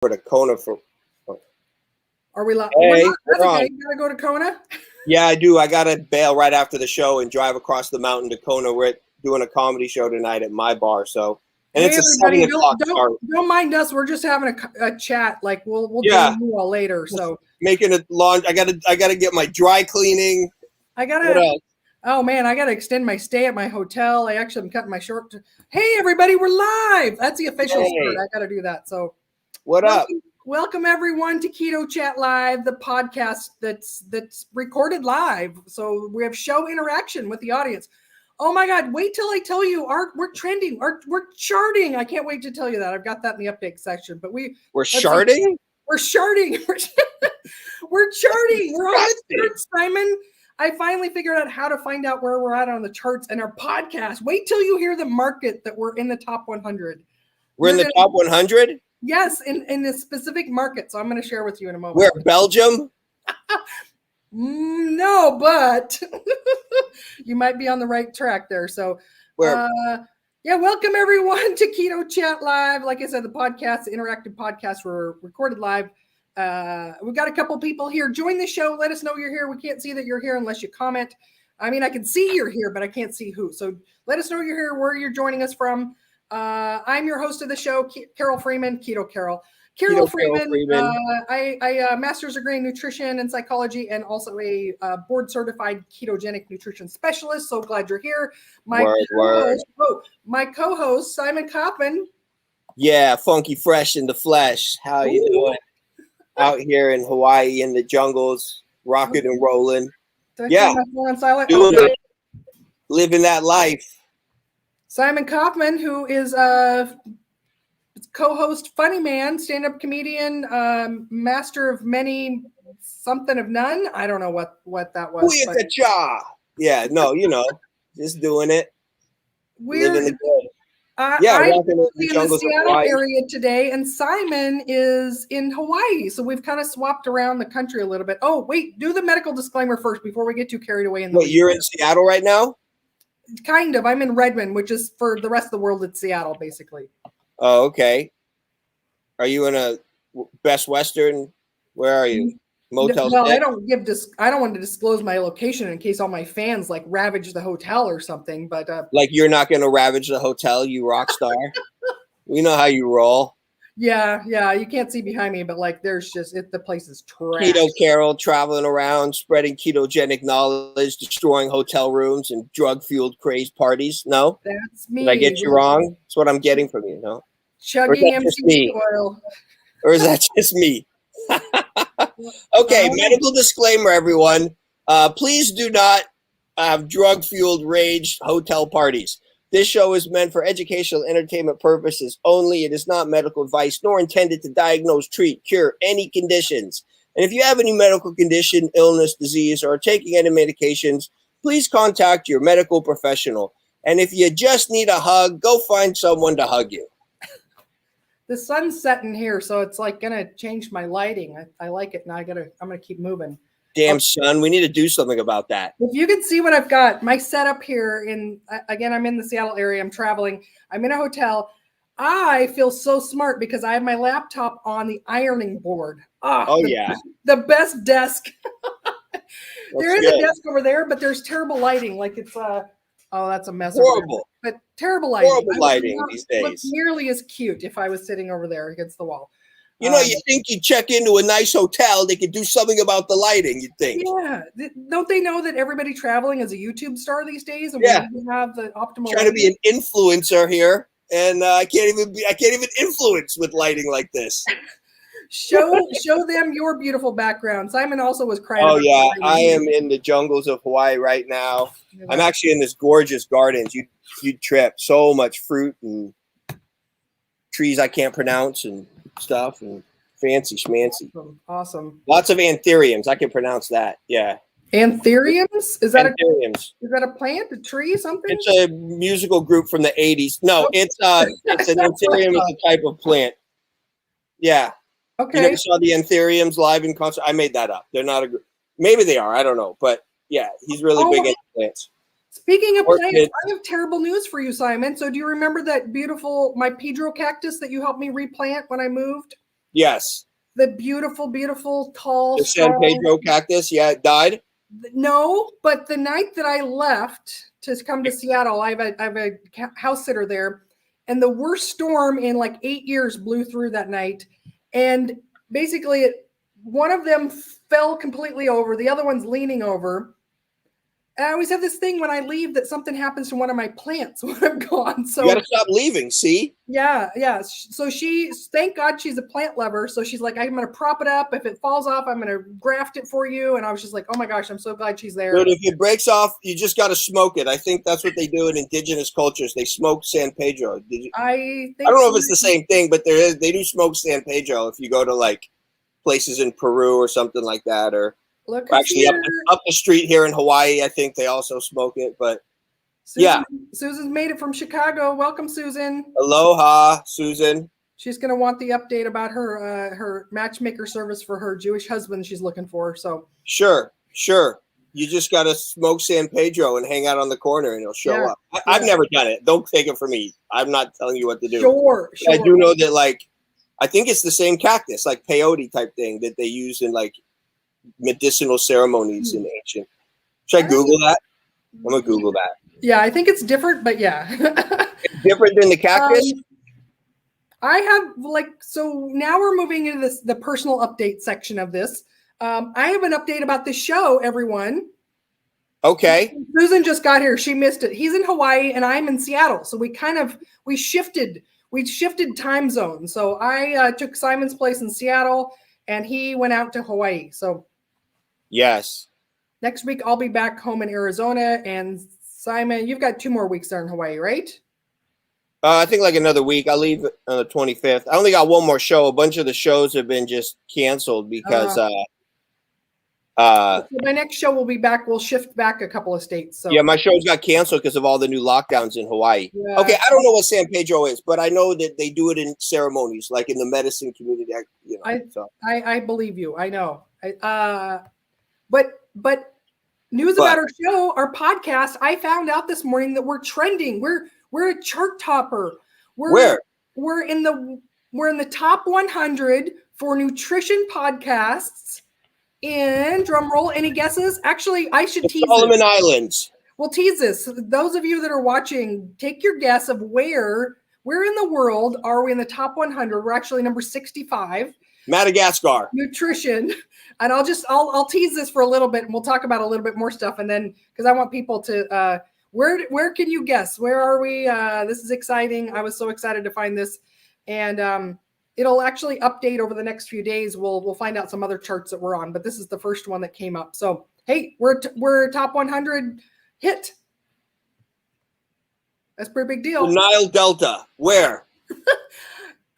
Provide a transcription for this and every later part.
for the Kona for. Are we live? Hey, That's okay. You gotta go to Kona? Yeah, I do. I gotta bail right after the show and drive across the mountain to Kona. We're doing a comedy show tonight at my bar. So, and hey, it's a everybody, 7 o'clock start. Don't mind us. We're just having a chat. Like we'll Yeah. join you all later. So making it long. I gotta get my dry cleaning. What else? Oh man, I gotta extend my stay at my hotel. I actually am cutting my short. Hey everybody, we're live. That's the official start. I gotta do that. So welcome everyone to Keto Chat Live, the podcast that's recorded live. So we have show interaction with the audience. Oh my God, wait till I tell you, we're trending, we're charting. I can't wait to tell you that. I've got that in the update section. But we're charting? We're charting. We're charting. We're on the charts, Simon. I finally figured out how to find out where we're at on the charts and our podcast. Wait till you hear the market that we're in the top 100. We're in the top 100? Yes, in a specific market. So I'm going to share with you in a moment. We're Belgium? No, but you might be on the right track there. So, welcome everyone to Keto Chat Live. Like I said, the podcast, the interactive podcast, were recorded live. We've got a couple people here. Join the show. Let us know you're here. We can't see that you're here unless you comment. I mean, I can see you're here, but I can't see who. So let us know you're here, where you're joining us from. I'm your host of the show, Carol Freeman, Keto Carol. Carol Freeman. I master's degree in nutrition and psychology, and also a board certified ketogenic nutrition specialist. So glad you're here. My co-host Simon Kaufman. Yeah, funky fresh in the flesh. How you doing? Out here in Hawaii in the jungles, rocking and rolling. Living that life. Simon Kaufman, who is co-host, funny man, stand-up comedian, master of many, something of none. I don't know what that was. Yeah, no, just doing it. Living the good. I'm in the Seattle area today, and Simon is in Hawaii. So we've kind of swapped around the country a little bit. Oh, wait, do the medical disclaimer first before we get too carried away. You're in Seattle right now? Kind of. I'm in Redmond, which is for the rest of the world, it's Seattle, basically. Oh, okay. Are you in a Best Western? Where are you? Motel? No, I don't want to disclose my location in case all my fans like ravage the hotel or something. But like you're not going to ravage the hotel, you rock star. We know how you roll. Yeah, you can't see behind me, but like there's just the place is trash. Keto Carol traveling around, spreading ketogenic knowledge, destroying hotel rooms and drug-fueled crazed parties. No, that's me. Did I get you wrong? That's what I'm getting from you. No, chugging MC oil. Or is that just me? Okay, medical disclaimer, everyone. Please do not have drug-fueled rage hotel parties. This show is meant for educational entertainment purposes only. It is not medical advice, nor intended to diagnose, treat, cure any conditions. And if you have any medical condition, illness, disease, or are taking any medications, please contact your medical professional. And if you just need a hug, go find someone to hug you. The sun's setting here, so it's like gonna change my lighting. I like it, and I'm gonna keep moving. Damn, son, we need to do something about that. If you can see what I've got, my setup here again, I'm in the Seattle area. I'm traveling. I'm in a hotel. I feel so smart because I have my laptop on the ironing board. The best desk. There is a desk over there, but there's terrible lighting. Like it's that's a mess. Horrible. But terrible lighting. Horrible lighting these days. Look nearly as cute if I was sitting over there against the wall. You think you check into a nice hotel, they could do something about the lighting, you'd think. Yeah. Don't they know that everybody traveling is a YouTube star these days? And we have the optimal trying to be an influencer here, and I can't even influence with lighting like this. Show them your beautiful background. Simon also was crying. Oh yeah, I am in the jungles of Hawaii right now. I'm actually in this gorgeous gardens. You'd trip. So much fruit and trees I can't pronounce and stuff and fancy schmancy. Awesome. Lots of anthuriums. I can pronounce that. Yeah. Anthuriums? Is that anthuriums. Is that a plant, a tree, something? It's a musical group from the 80s. No, it's an anthurium is a type of plant. Yeah. Okay. You never saw the anthuriums live in concert? I made that up. They're not a group. Maybe they are. I don't know. But yeah, he's really big into plants. Speaking of plants, I have terrible news for you, Simon. So do you remember that my Pedro cactus that you helped me replant when I moved? Yes. The beautiful, beautiful, tall, The San strong. Pedro cactus. Yeah, it died. No, but the night that I left to come to Seattle, I have a house sitter there, and the worst storm in like 8 years blew through that night, and basically one of them fell completely over, the other one's leaning over. And I always have this thing when I leave that something happens to one of my plants when I'm gone. So you got to stop leaving. See? yeah. So thank God she's a plant lover. So she's like, I'm going to prop it up. If it falls off, I'm going to graft it for you. And I was just like, oh my gosh, I'm so glad she's there. But if it breaks off, you just got to smoke it. I think that's what they do in indigenous cultures. They smoke San Pedro. I don't know if it's the same thing, but they do smoke San Pedro if you go to like places in Peru or something like that, or actually up the street here in Hawaii. I think they also smoke it. But Susan's made it from Chicago. Welcome, Susan. Aloha, Susan. She's going to want the update about her matchmaker service for her Jewish husband she's looking for. So sure. You just got to smoke San Pedro and hang out on the corner and it'll show up. I've never done it. Don't take it from me. I'm not telling you what to do. Sure. I do know that, like, I think it's the same cactus, like peyote type thing that they use in like medicinal ceremonies in ancient. Should I Google that? I'm going to Google that. Yeah, I think it's different, but yeah. It's different than the cactus? I have so now we're moving into the personal update section of this. I have an update about the show, everyone. Okay. Susan just got here. She missed it. He's in Hawaii and I'm in Seattle. So we shifted time zones. So I took Simon's place in Seattle and he went out to Hawaii. So yes. Next week I'll be back home in Arizona, and Simon, you've got 2 more weeks there in Hawaii, right? I think like another week. I'll leave on the 25th. I only got one more show. A bunch of the shows have been just canceled because so my next show will be back. We'll shift back a couple of states. So yeah, my shows got canceled because of all the new lockdowns in Hawaii. Yeah. Okay, I don't know what San Pedro is, but I know that they do it in ceremonies, like in the medicine community. I believe you. I know. But news about our show, our podcast. I found out this morning that we're trending. We're a chart topper. We're in the top 100 for nutrition podcasts. In drum roll, any guesses? Actually, I should tease Solomon Islands. We'll tease this. Those of you that are watching, take your guess of where in the world are we in the top 100. We're actually number 65. Madagascar. Nutrition. And I'll tease this for a little bit and we'll talk about a little bit more stuff. And then, because I want people to, where can you guess? Where are we? This is exciting. I was so excited to find this. And it'll actually update over the next few days. We'll find out some other charts that we're on, but this is the first one that came up. So, hey, we're top 100 hit. That's a pretty big deal. The Nile Delta. Where?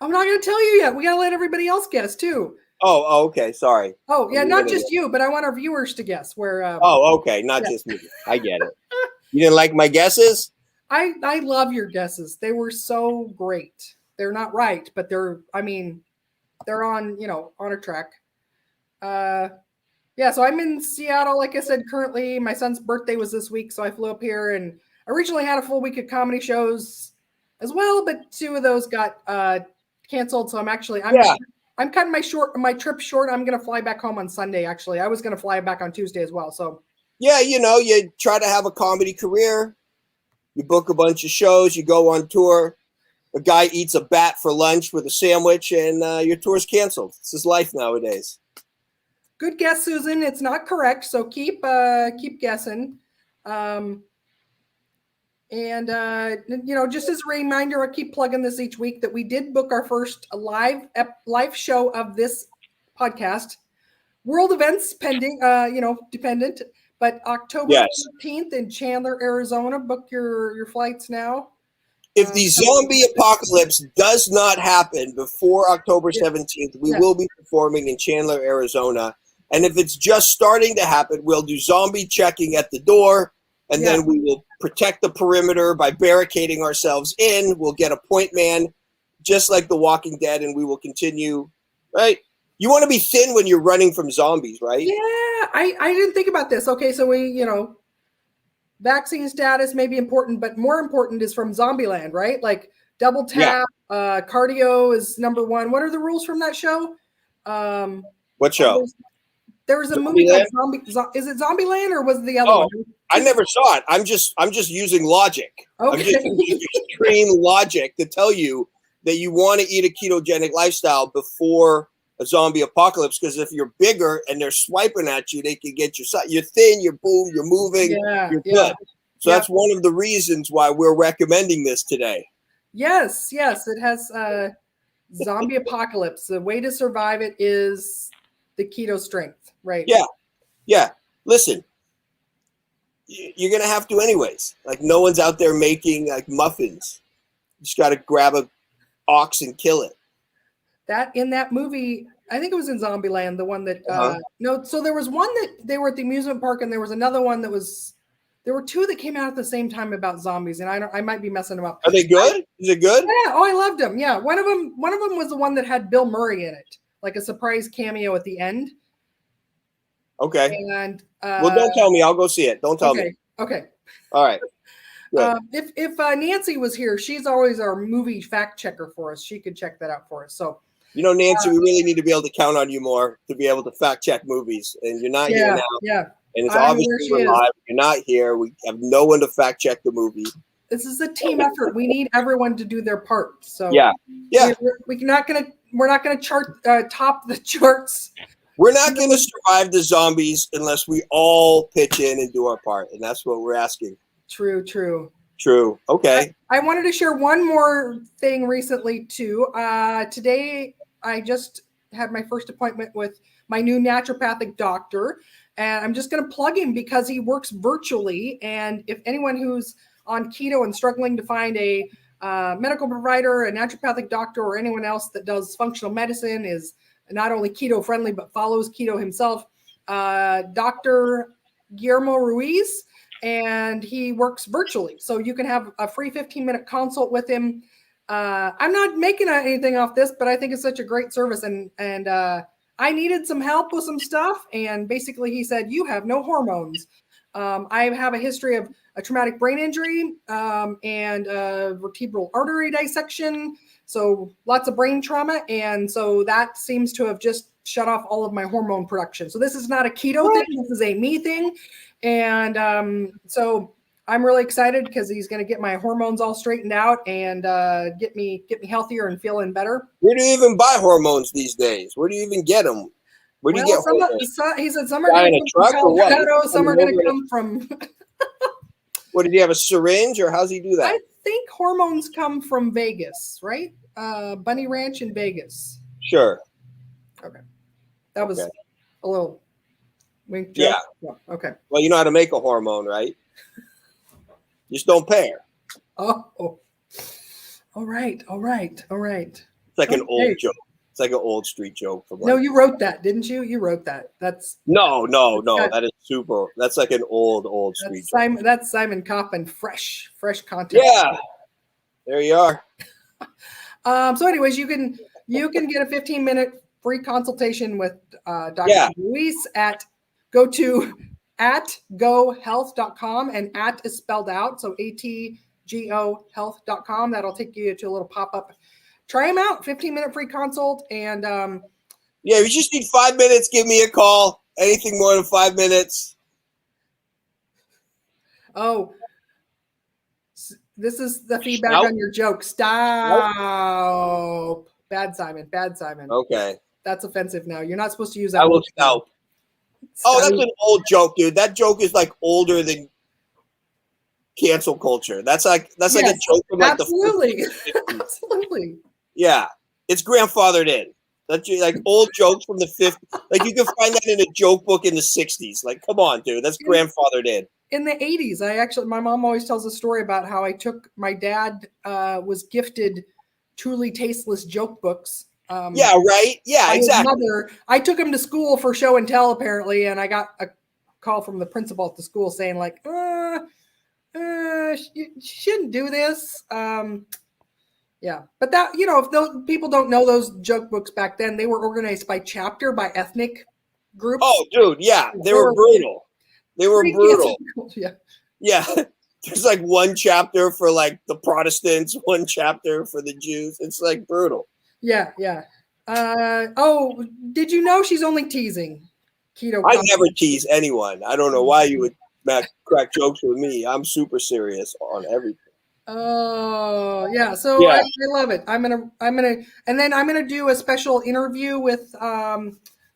I'm not going to tell you yet. We got to let everybody else guess too. Oh, okay. Sorry. Oh, yeah. Not just you, but I want our viewers to guess where. Okay. Not just me. I get it. You didn't like my guesses? I love your guesses. They were so great. They're not right, but they're on, on a track. So I'm in Seattle. Like I said, currently my son's birthday was this week. So I flew up here and originally had a full week of comedy shows as well, but 2 of those got canceled. So I'm cutting my trip short. I'm going to fly back home on Sunday. Actually, I was going to fly back on Tuesday as well. So yeah, you try to have a comedy career, you book a bunch of shows, you go on tour. A guy eats a bat for lunch with a sandwich, and your tour's canceled. This is life nowadays. Good guess, Susan. It's not correct, so keep guessing. Just as a reminder, I keep plugging this each week that we did book our first live show of this podcast. World events pending, dependent. But October 15th in Chandler, Arizona. Book your flights now. If the zombie apocalypse does not happen before October 17th, we will be performing in Chandler, Arizona. And if it's just starting to happen, we'll do zombie checking at the door, and then we will protect the perimeter by barricading ourselves in. We'll get a point man, just like The Walking Dead, and we will continue, right? You want to be thin when you're running from zombies, right? Yeah, I didn't think about this. Okay, so we, vaccine status may be important, but more important is from Zombieland, right? Like Double Tap, cardio is number one. What are the rules from that show? What show? There was a movie called is it Zombieland or was it the other one? I never saw it. I'm just using logic. Okay. I'm just using extreme logic to tell you that you want to eat a ketogenic lifestyle before a zombie apocalypse, because if you're bigger and they're swiping at you, they can get you. You're thin, you're moving, you're good. So that's one of the reasons why we're recommending this today. Yes, it has zombie apocalypse. The way to survive it is the keto strength, right? Yeah. Listen, you're gonna have to anyways. Like, no one's out there making like muffins. You just got to grab a ox and kill it. That in that movie, I think it was in Zombieland, the one that no. So there was one that they were at the amusement park, and there was another one that was. There were two that came out at the same time about zombies, and I might be messing them up. Are they good? Is it good? Yeah. Oh, I loved them. Yeah. One of them was the one that had Bill Murray in it, like a surprise cameo at the end. Okay. And well, don't tell me. I'll go see it. Don't tell me. Okay. All right. If Nancy was here, she's always our movie fact checker for us. She could check that out for us. So. Nancy, we really need to be able to count on you more to be able to fact check movies, and you're not here now. Yeah. And it's obviously we're live. You're not here. We have no one to fact check the movie. This is a team effort. We need everyone to do their part. So we're not gonna top the charts. We're not gonna survive the zombies unless we all pitch in and do our part, and that's what we're asking. True. Okay. I wanted to share one more thing recently too. Today I just had my first appointment with my new naturopathic doctor, and I'm just going to plug him because he works virtually. And if anyone who's on keto and struggling to find a medical provider, a naturopathic doctor, or anyone else that does functional medicine, is not only keto friendly but follows keto himself, Dr. Guillermo Ruiz, and he works virtually. So you can have a free 15-minute consult with him. I'm not making anything off this, but I think it's such a great service. And I needed some help with some stuff. And basically he said, you have no hormones. I have a history of a traumatic brain injury and vertebral artery dissection. So lots of brain trauma. And so that seems to have just shut off all of my hormone production. So this is not a keto thing. This is a me thing. And so I'm really excited because he's going to get my hormones all straightened out and get me healthier and feeling better. Where do you even buy hormones these days? Where do you even get them? Where do you get hormones? He said some are going to come from Colorado, some are going to come from. What, did he have a syringe, or how's he do that? I think hormones come from Vegas, right? Bunny Ranch in Vegas. Sure. Okay. That was a little wink joke. Yeah. Okay. Well, you know how to make a hormone, right? Just don't pair. Oh. All right. It's like an old joke. It's like an old street joke. No, you wrote that, didn't you? You wrote that. That's no. That is super. That's like an old street joke. That's Simon Coppin, fresh content. Yeah. There you are. So anyways, you can get a 15-minute free consultation with Dr. Luis go to @gohealth.com, and @ is spelled out. So ATGO health.com. That'll take you to a little pop-up. Try them out. 15-minute free consult. And you just need 5 minutes. Give me a call. Anything more than 5 minutes. Oh, this is the feedback on your joke. Stop. Bad Simon. Okay. That's offensive now. You're not supposed to use that. I will stop. Oh, that's an old joke, dude. That joke is like older than cancel culture. That's like a joke from like absolutely. the 50s. Absolutely. Yeah. It's grandfathered in. That's like old jokes from the 50s. Like you can find that in a joke book in the 60s. Like, come on, dude. That's grandfathered in. In the 80s, my mom always tells a story about how my dad was gifted truly tasteless joke books. Yeah, right. Yeah, exactly. I took him to school for show and tell, apparently, and I got a call from the principal at the school saying, like, you shouldn't do this. Yeah, but that, if those people don't know those joke books back then, they were organized by chapter, by ethnic groups. Oh, dude, yeah, they were brutal. They were brutal. Yeah. Yeah. there's like one chapter for like the Protestants, one chapter for the Jews. It's like brutal. Yeah. Oh, did you know she's only teasing? Keto. I never tease anyone. I don't know why you would crack jokes with me. I'm super serious on everything. Oh yeah, so Yeah. I love it. And then I'm gonna do a special interview with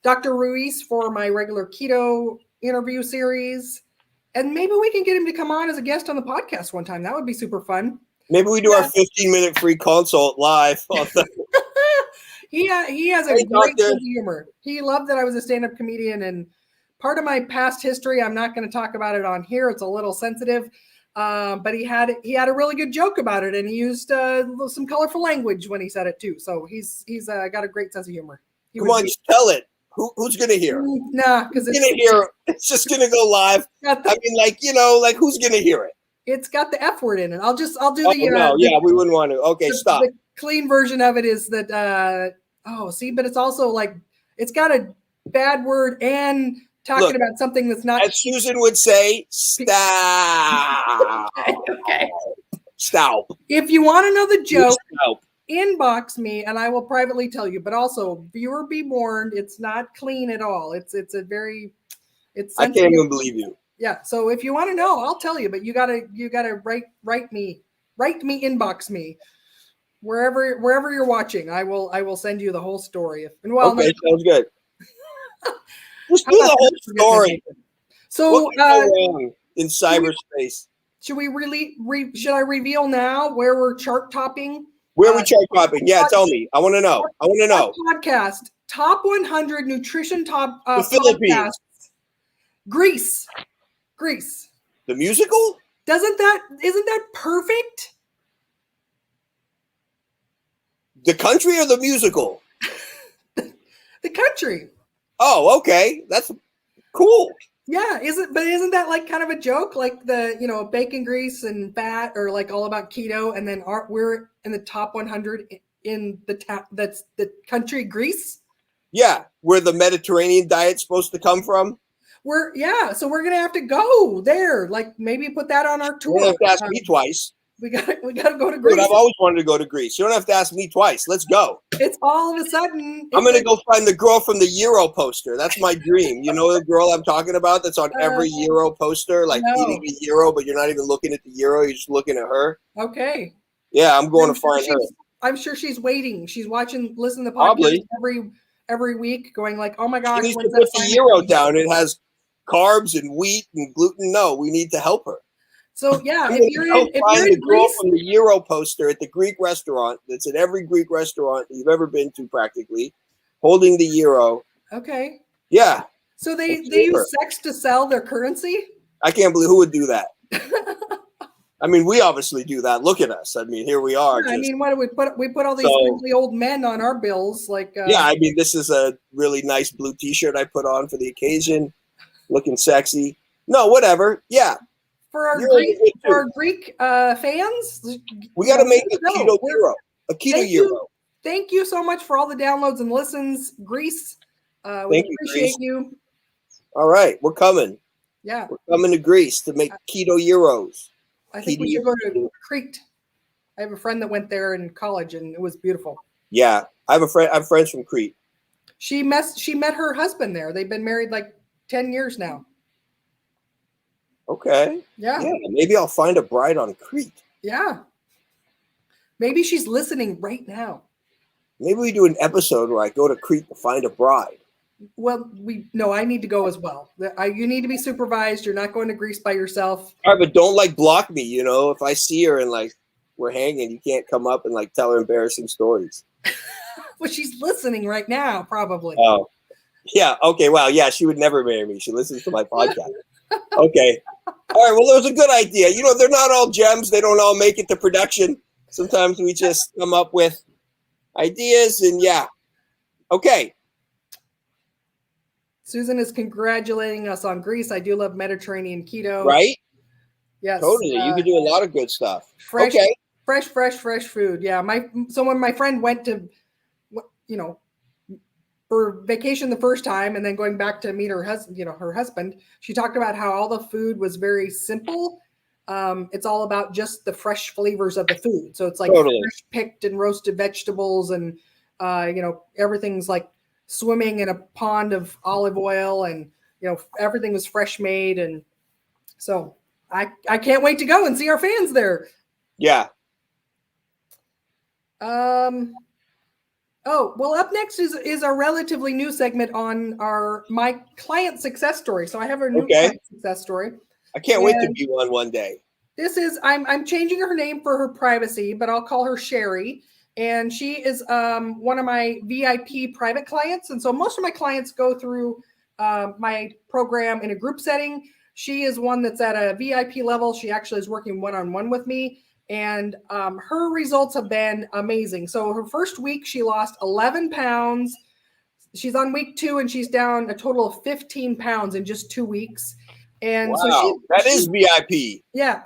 Dr. Ruiz for my regular keto interview series, and maybe we can get him to come on as a guest on the podcast one time. That would be super fun. Maybe we do our 15-minute free consult live on the. He has a great sense of humor. He loved that I was a stand-up comedian, and part of my past history, I'm not going to talk about it on here. It's a little sensitive. But he had a really good joke about it, and he used some colorful language when he said it too. So he's got a great sense of humor. Come on, just tell it. Who's gonna hear? Nah, because it's gonna hear. It's just gonna go live. I mean, like who's gonna hear it? It's got the F word in it. I'll do the. No, yeah, we wouldn't want to. Okay, stop. The clean version of it is that. But it's also like it's got a bad word and. Talking about something that's not. As Susan would say, stop. Okay. Stop. If you want to know the joke, inbox me and I will privately tell you. But also, viewer be warned, it's not clean at all. It's sensitive. I can't even believe you. Yeah. So if you want to know, I'll tell you. But you gotta write me, inbox me. Wherever you're watching, I will send you the whole story. Okay, sounds good. Just do the whole story. So what could go wrong in cyberspace? Should I reveal now where we're chart topping? Where we chart topping? Yeah, tell me. I want to know. Podcast top 100 nutrition top the Philippines. Podcasts. Greece. The musical? Isn't that perfect? The country or the musical? The country. Oh, okay. That's cool. Yeah, isn't that like kind of a joke? Like the bacon grease and fat, or like all about keto, and then we're in the top 100 in that's the country Greece. Yeah, where the Mediterranean diet's supposed to come from. So we're gonna have to go there. Like maybe put that on our tour. You don't have to ask me twice. We gotta go to Greece. Dude, I've always wanted to go to Greece. You don't have to ask me twice. Let's go. It's all of a sudden. I'm gonna go find the girl from the Euro poster. That's my dream. You know the girl I'm talking about? That's on every Euro poster, like eating a Euro, but you're not even looking at the Euro. You're just looking at her. Okay. Yeah, I'm going to find her. I'm sure she's waiting. She's listening to the podcast every week, going like, "Oh my gosh!" She needs to put the Euro down. It has carbs and wheat and gluten. No, we need to help her. So yeah, if you're in Greece, from the Euro poster at the Greek restaurant, that's at every Greek restaurant you've ever been to, practically, holding the Euro. Okay. Yeah. So they use sex to sell their currency? I can't believe who would do that. I mean, we obviously do that. Look at us. I mean, here we are. Yeah, I mean, what do we put? We put all these really old men on our bills, like. Yeah, I mean, this is a really nice blue T-shirt I put on for the occasion, looking sexy. No, whatever. Yeah. For our Greek fans, we got to make a keto Euro. A keto Euro. Thank you so much for all the downloads and listens, Greece. We appreciate you. All right, we're coming. Yeah, we're coming to Greece to make keto Euros. I think we should go to Crete. I have a friend that went there in college, and it was beautiful. Yeah, I have friends from Crete. She met her husband there. They've been married like 10 years now. Okay. Yeah. Maybe I'll find a bride on Crete. Yeah. Maybe she's listening right now. Maybe we do an episode where I go to Crete to find a bride. Well, I need to go as well. You need to be supervised. You're not going to Greece by yourself. All right, but don't block me. If I see her and we're hanging, you can't come up and tell her embarrassing stories. Well, she's listening right now, probably. Oh, yeah. Okay. Well, yeah, she would never marry me. She listens to my podcast. Okay. All right. Well, it was a good idea. They're not all gems. They don't all make it to production. Sometimes we just come up with ideas and yeah. Okay. Susan is congratulating us on Greece. I do love Mediterranean keto. Right? Yes. Totally. You can do a lot of good stuff. Fresh food. Yeah. When my friend went to, for vacation the first time and then going back to meet her husband, she talked about how all the food was very simple. It's all about just the fresh flavors of the food. So it's like Totally. fresh picked and roasted vegetables, and everything's like swimming in a pond of olive oil, and everything was fresh made. And so I can't wait to go and see our fans there. Yeah. Oh, well, up next is a relatively new segment on my client success story. So I have a new client success story. I can't wait to be one day. This is I'm changing her name for her privacy, but I'll call her Sherry. And she is one of my VIP private clients. And so most of my clients go through my program in a group setting. She is one that's at a VIP level. She actually is working one-on-one with me. And her results have been amazing. So her first week, she lost 11 pounds. She's on week 2, and she's down a total of 15 pounds in just 2 weeks. And wow, so that is VIP. Yeah.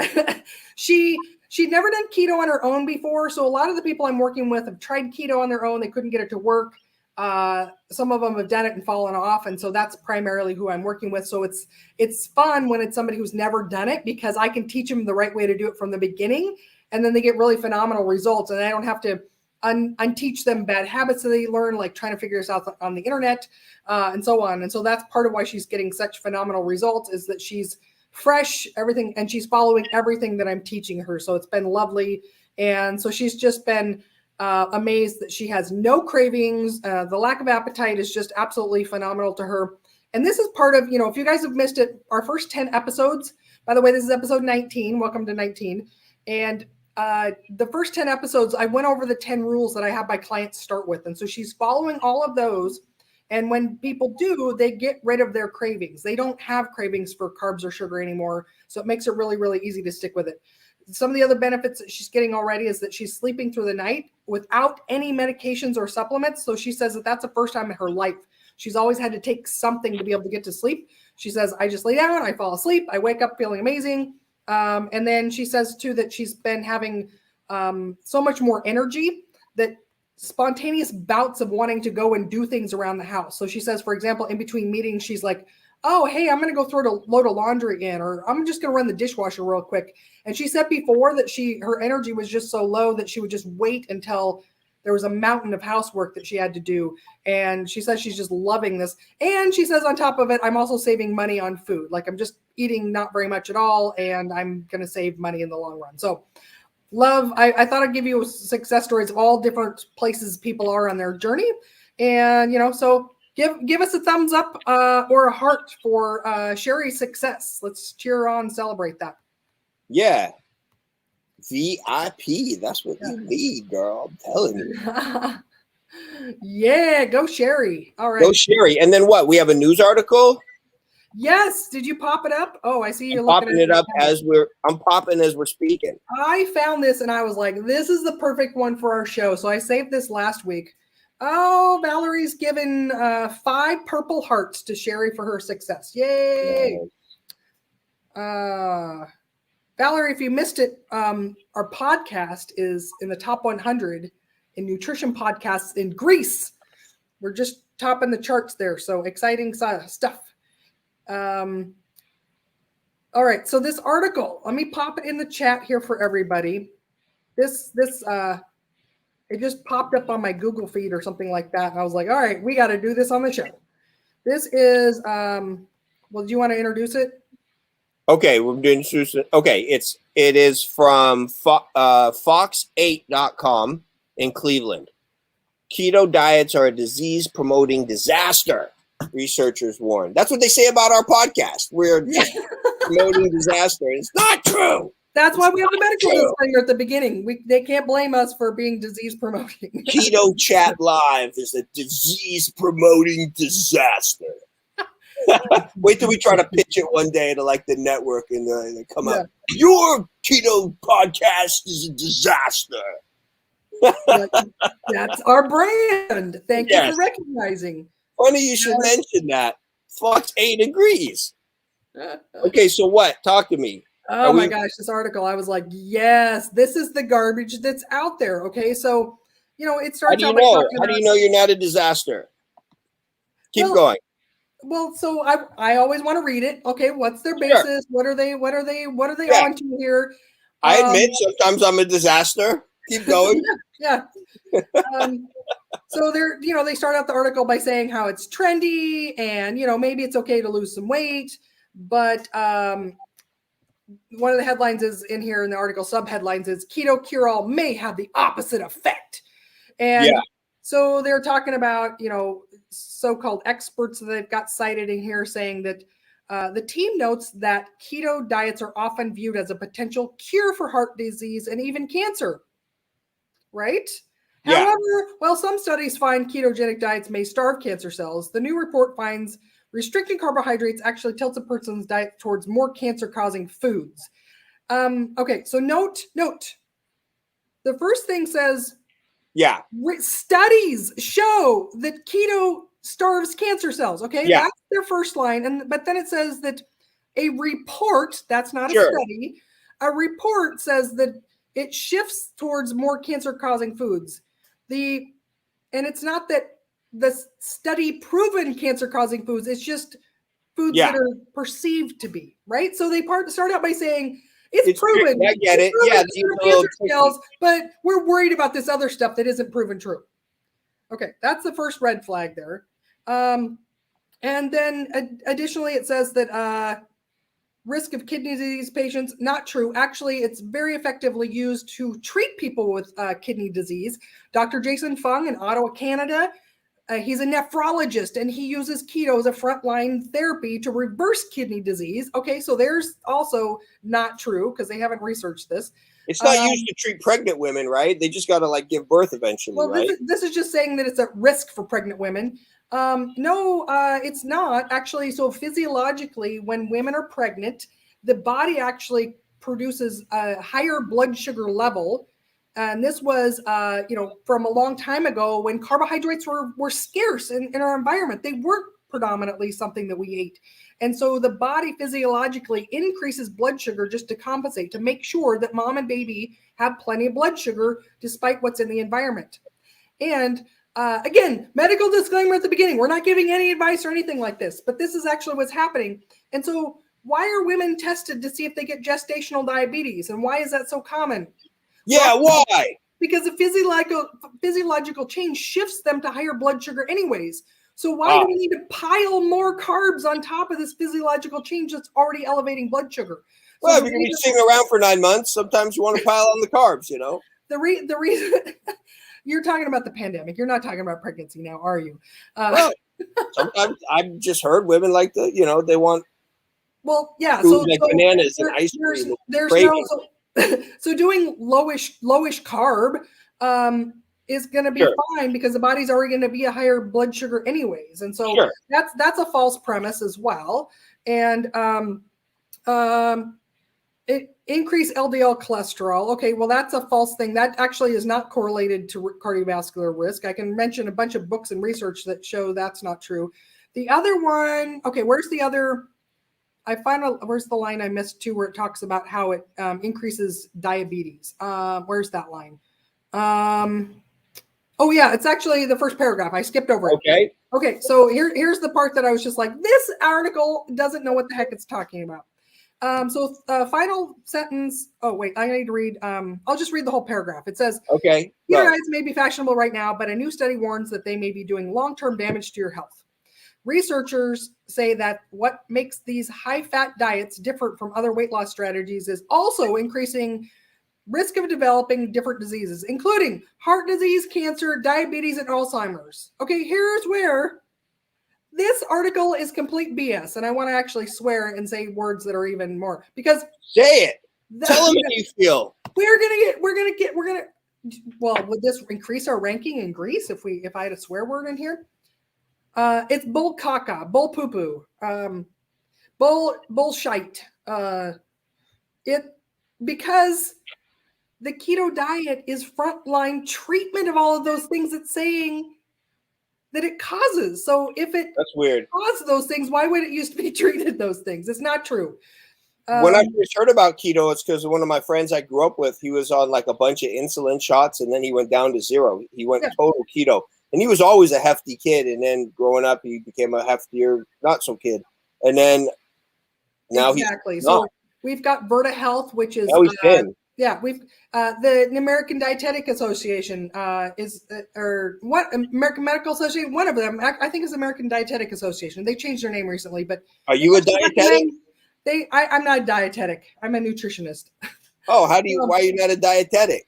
She'd never done keto on her own before. So a lot of the people I'm working with have tried keto on their own. They couldn't get it to work. Some of them have done it and fallen off. And so that's primarily who I'm working with. So it's fun when it's somebody who's never done it, because I can teach them the right way to do it from the beginning. And then they get really phenomenal results. And I don't have to unteach them bad habits that they learn, like trying to figure this out on the internet and so on. And so that's part of why she's getting such phenomenal results, is that she's fresh, everything, and she's following everything that I'm teaching her. So it's been lovely. And so she's just been amazed that she has no cravings. The lack of appetite is just absolutely phenomenal to her. And this is part of, if you guys have missed it, our first 10 episodes, by the way, this is episode 19. Welcome to 19. And the first 10 episodes, I went over the 10 rules that I have my clients start with. And so she's following all of those. And when people do, they get rid of their cravings. They don't have cravings for carbs or sugar anymore. So it makes it really, really easy to stick with it. Some of the other benefits that she's getting already is that she's sleeping through the night without any medications or supplements. So she says that that's the first time in her life. She's always had to take something to be able to get to sleep. She says, I just lay down, I fall asleep, I wake up feeling amazing. And then she says too that she's been having so much more energy, that spontaneous bouts of wanting to go and do things around the house. So she says, for example, in between meetings, she's like, oh, hey, I'm going to go throw a load of laundry in, or I'm just going to run the dishwasher real quick. And she said before that her energy was just so low that she would just wait until there was a mountain of housework that she had to do. And she says she's just loving this. And she says on top of it, I'm also saving money on food. Like I'm just eating not very much at all, and I'm going to save money in the long run. So love, I thought I'd give you success stories of all different places people are on their journey. And, so give us a thumbs up or a heart for Sherry's success. Let's cheer on, celebrate that. Yeah. VIP. That's what you need, girl. I'm telling you. Yeah, go Sherry. All right. Go Sherry. And then what? We have a news article? Yes. Did you pop it up? Oh, I see you popping it up I'm popping as we're speaking. I found this and I was like, this is the perfect one for our show. So I saved this last week. Oh, Valerie's given 5 purple hearts to Sherry for her success. Yay. Valerie, if you missed it, our podcast is in the top 100 in nutrition podcasts in Greece. We're just topping the charts there. So exciting stuff. All right. So this article, let me pop it in the chat here for everybody. It just popped up on my Google feed or something like that. And I was like, all right, we got to do this on the show. This is, well, do you want to introduce it? Okay, we're doing okay. It is from Fox8.com in Cleveland. Keto diets are a disease-promoting disaster, researchers warn. That's what they say about our podcast. We're promoting disaster. It's not true. That's why we have the medical disclaimer at the beginning. They can't blame us for being disease-promoting. Keto Chat Live is a disease-promoting disaster. Wait till we try to pitch it one day to like the network and they come up. Your keto podcast is a disaster. That's our brand. Thank you for recognizing. Funny you should mention that. Fox 8 agrees. Okay, so what? Talk to me. Oh my gosh, this article. I was like, yes, this is the garbage that's out there. Okay, so it starts. How do you know? How do you know you're not a disaster? Keep going. Well, so I always want to read it. Okay, what's their Sure. basis? What are they Yeah. on to here? I admit sometimes I'm a disaster. Keep going. Yeah. So they start out the article by saying how it's trendy and maybe it's okay to lose some weight, but one of the headlines is in here in the article, subheadlines is keto cure-all may have the opposite effect. And so they're talking about, so-called experts that they've got cited in here saying that the team notes that keto diets are often viewed as a potential cure for heart disease and even cancer, right? Yeah. However, while some studies find ketogenic diets may starve cancer cells, the new report finds restricting carbohydrates actually tilts a person's diet towards more cancer-causing foods. Okay, so note. The first thing says, studies show that keto starves cancer cells. Okay, that's their first line, but then it says that a report, that's not a study, a report says that it shifts towards more cancer-causing foods. And it's not that the study proven cancer-causing foods, it's just foods that are perceived to be, right? So they start out by saying it's proven. I get it. Yeah, cancer cells, but we're worried about this other stuff that isn't proven true. Okay, that's the first red flag there. And then additionally, it says that risk of kidney disease patients, not true. Actually, it's very effectively used to treat people with kidney disease. Dr. Jason Fung in Ottawa, Canada, he's a nephrologist and he uses keto as a frontline therapy to reverse kidney disease. Okay, so there's also not true because they haven't researched this. It's not used to treat pregnant women, right? They just got to give birth eventually, well, right? This is just saying that it's at risk for pregnant women. No, it's not actually. So physiologically, when women are pregnant, the body actually produces a higher blood sugar level. And this was, from a long time ago when carbohydrates were scarce in our environment. They weren't predominantly something that we ate. And so the body physiologically increases blood sugar just to compensate, to make sure that mom and baby have plenty of blood sugar despite what's in the environment. And again, medical disclaimer at the beginning, we're not giving any advice or anything like this, but this is actually what's happening. And so why are women tested to see if they get gestational diabetes? And why is that so common? Yeah, why? Because the physiological change shifts them to higher blood sugar anyways. So why do we need to pile more carbs on top of this physiological change that's already elevating blood sugar? Well, if you're going to be sitting around for 9 months, sometimes you want to pile on the carbs, The reason you're talking about the pandemic, you're not talking about pregnancy now, are you? Well, sometimes I've just heard women like they want so bananas and ice cream. So doing lowish carb is going to be fine because the body's already going to be a higher blood sugar anyways, and so that's a false premise as well. And it increased LDL cholesterol. Okay, well that's a false thing. That actually is not correlated to cardiovascular risk. I can mention a bunch of books and research that show that's not true. The other one, okay, where's the other? Where's the line I missed too, where it talks about how it increases diabetes? Where's that line? Oh yeah, it's actually the first paragraph. I skipped over it. Okay. So here's the part that I was just like, this article doesn't know what the heck it's talking about. So final sentence. Oh wait, I need to read. I'll just read the whole paragraph. It says, keto diets may be fashionable right now, but a new study warns that they may be doing long-term damage to your health. Researchers say that what makes these high-fat diets different from other weight loss strategies is also increasing risk of developing different diseases, including heart disease, cancer, diabetes, and Alzheimer's. Okay, here's where this article is complete BS, and I want to actually swear and say words that are even more, because say it. Tell them how you feel. Well, would this increase our ranking in Greece if I had a swear word in here? It's bull caca, bull poo poo, bullshite. Because the keto diet is frontline treatment of all of those things it's saying that it causes. So if it that's weird causes those things, why would it used to be treated those things? It's not true. When I first heard about keto, it's because one of my friends I grew up with, he was on a bunch of insulin shots and then he went down to zero. He went total keto. And he was always a hefty kid. And then growing up, he became a heftier, not so kid. And then now he's So not. we've got Verta Health, which is Now he's thin. we've the American Dietetic Association or what American Medical Association. One of them, I think, is American Dietetic Association. They changed their name recently, but are you a dietetic? I'm not a dietetic. I'm a nutritionist. Oh, why are you not a dietetic?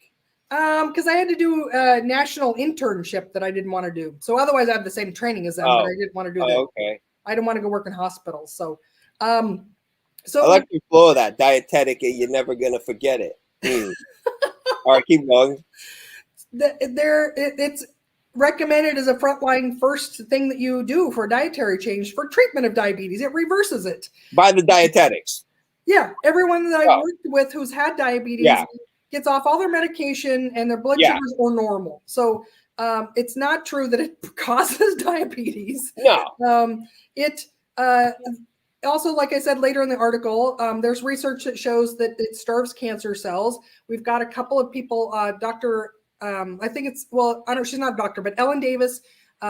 Because I had to do a national internship that I didn't want to do. So otherwise, I have the same training as them, but I didn't want to do that. Okay. I didn't want to go work in hospitals. So, I like the flow of that dietetic, and you're never gonna forget it. All right, keep going. It's recommended as a frontline first thing that you do for dietary change for treatment of diabetes. It reverses it by the dietetics. Yeah, everyone that I worked with who's had diabetes gets off all their medication and their blood sugars are normal. So it's not true that it causes diabetes. No. It also, like I said later in the article, there's research that shows that it starves cancer cells. We've got a couple of people, Dr. I think it's, well, I don't know, she's not a doctor, but Ellen Davis,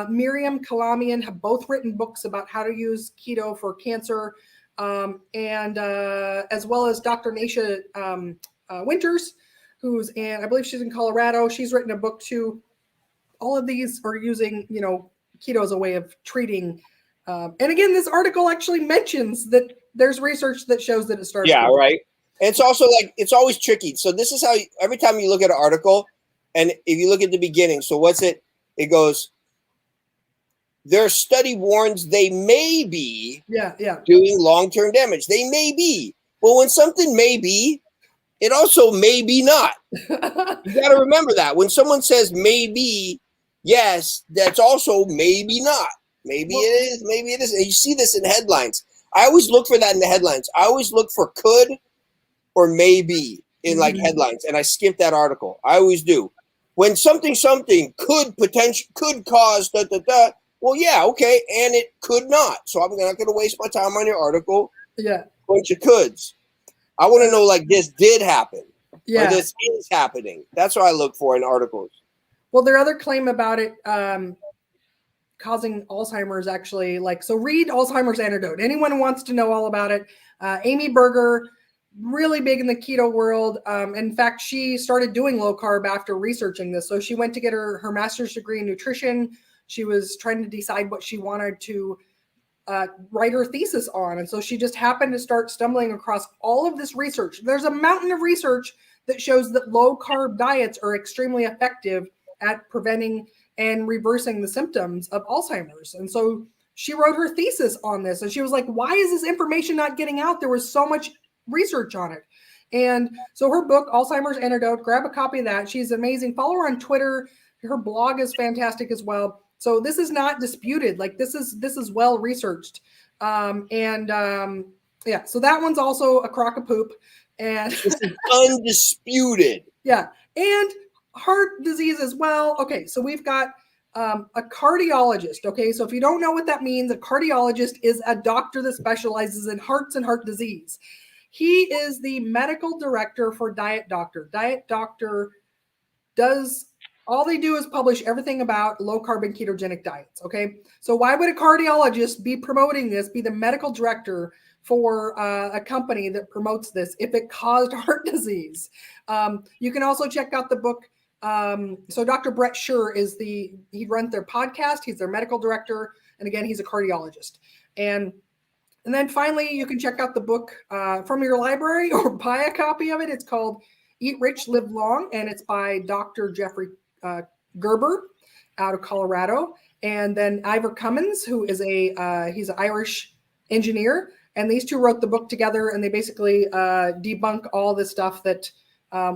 Miriam Kalamian have both written books about how to use keto for cancer. And as well as Dr. Nasha Winters, I believe she's in Colorado. She's written a book too. All of these are using, keto as a way of treating. And again, this article actually mentions that there's research that shows that it starts. Yeah, right. And it's also it's always tricky. So this is how every time you look at an article, and if you look at the beginning, so what's it? It goes, their study warns they may be doing long-term damage. They may be. Well, when something may be, it also may be not. You got to remember that. When someone says maybe, yes, that's also maybe not. Maybe it is, maybe it isn't. And you see this in headlines. I always look for that in the headlines. I always look for could or maybe in headlines, and I skip that article. I always do. When something could cause well, yeah, okay, and it could not. So I'm not going to waste my time on your article. Yeah. Bunch of coulds. I want to know, this did happen. Yeah. Or this is happening. That's what I look for in articles. Well, their other claim about it causing Alzheimer's actually, so read Alzheimer's Antidote. Anyone who wants to know all about it. Amy Berger, really big in the keto world. In fact, she started doing low carb after researching this. So she went to get her master's degree in nutrition. She was trying to decide what she wanted to write her thesis on. And so she just happened to start stumbling across all of this research. There's a mountain of research that shows that low carb diets are extremely effective at preventing and reversing the symptoms of Alzheimer's. And so she wrote her thesis on this. And she was like, why is this information not getting out? There was so much research on it. And so her book, Alzheimer's Antidote, grab a copy of that. She's amazing. Follow her on Twitter. Her blog is fantastic as well. So this is not disputed. This is well researched. So that one's also a crock of poop. And this is undisputed. Yeah. And heart disease as well. Okay. So we've got a cardiologist. Okay. So if you don't know what that means, a cardiologist is a doctor that specializes in hearts and heart disease. He is the medical director for Diet Doctor. Diet Doctor all they do is publish everything about low carb and ketogenic diets. Okay. So why would a cardiologist be promoting this, be the medical director for a company that promotes this if it caused heart disease? You can also check out the book. So Dr. Brett Scher he runs their podcast. He's their medical director. And again, he's a cardiologist. And then finally, you can check out the book from your library or buy a copy of it. It's called Eat Rich, Live Long. And it's by Dr. Jeffrey Gerber out of Colorado. And then Ivor Cummins, who is he's an Irish engineer. And these two wrote the book together, and they basically debunk all the stuff that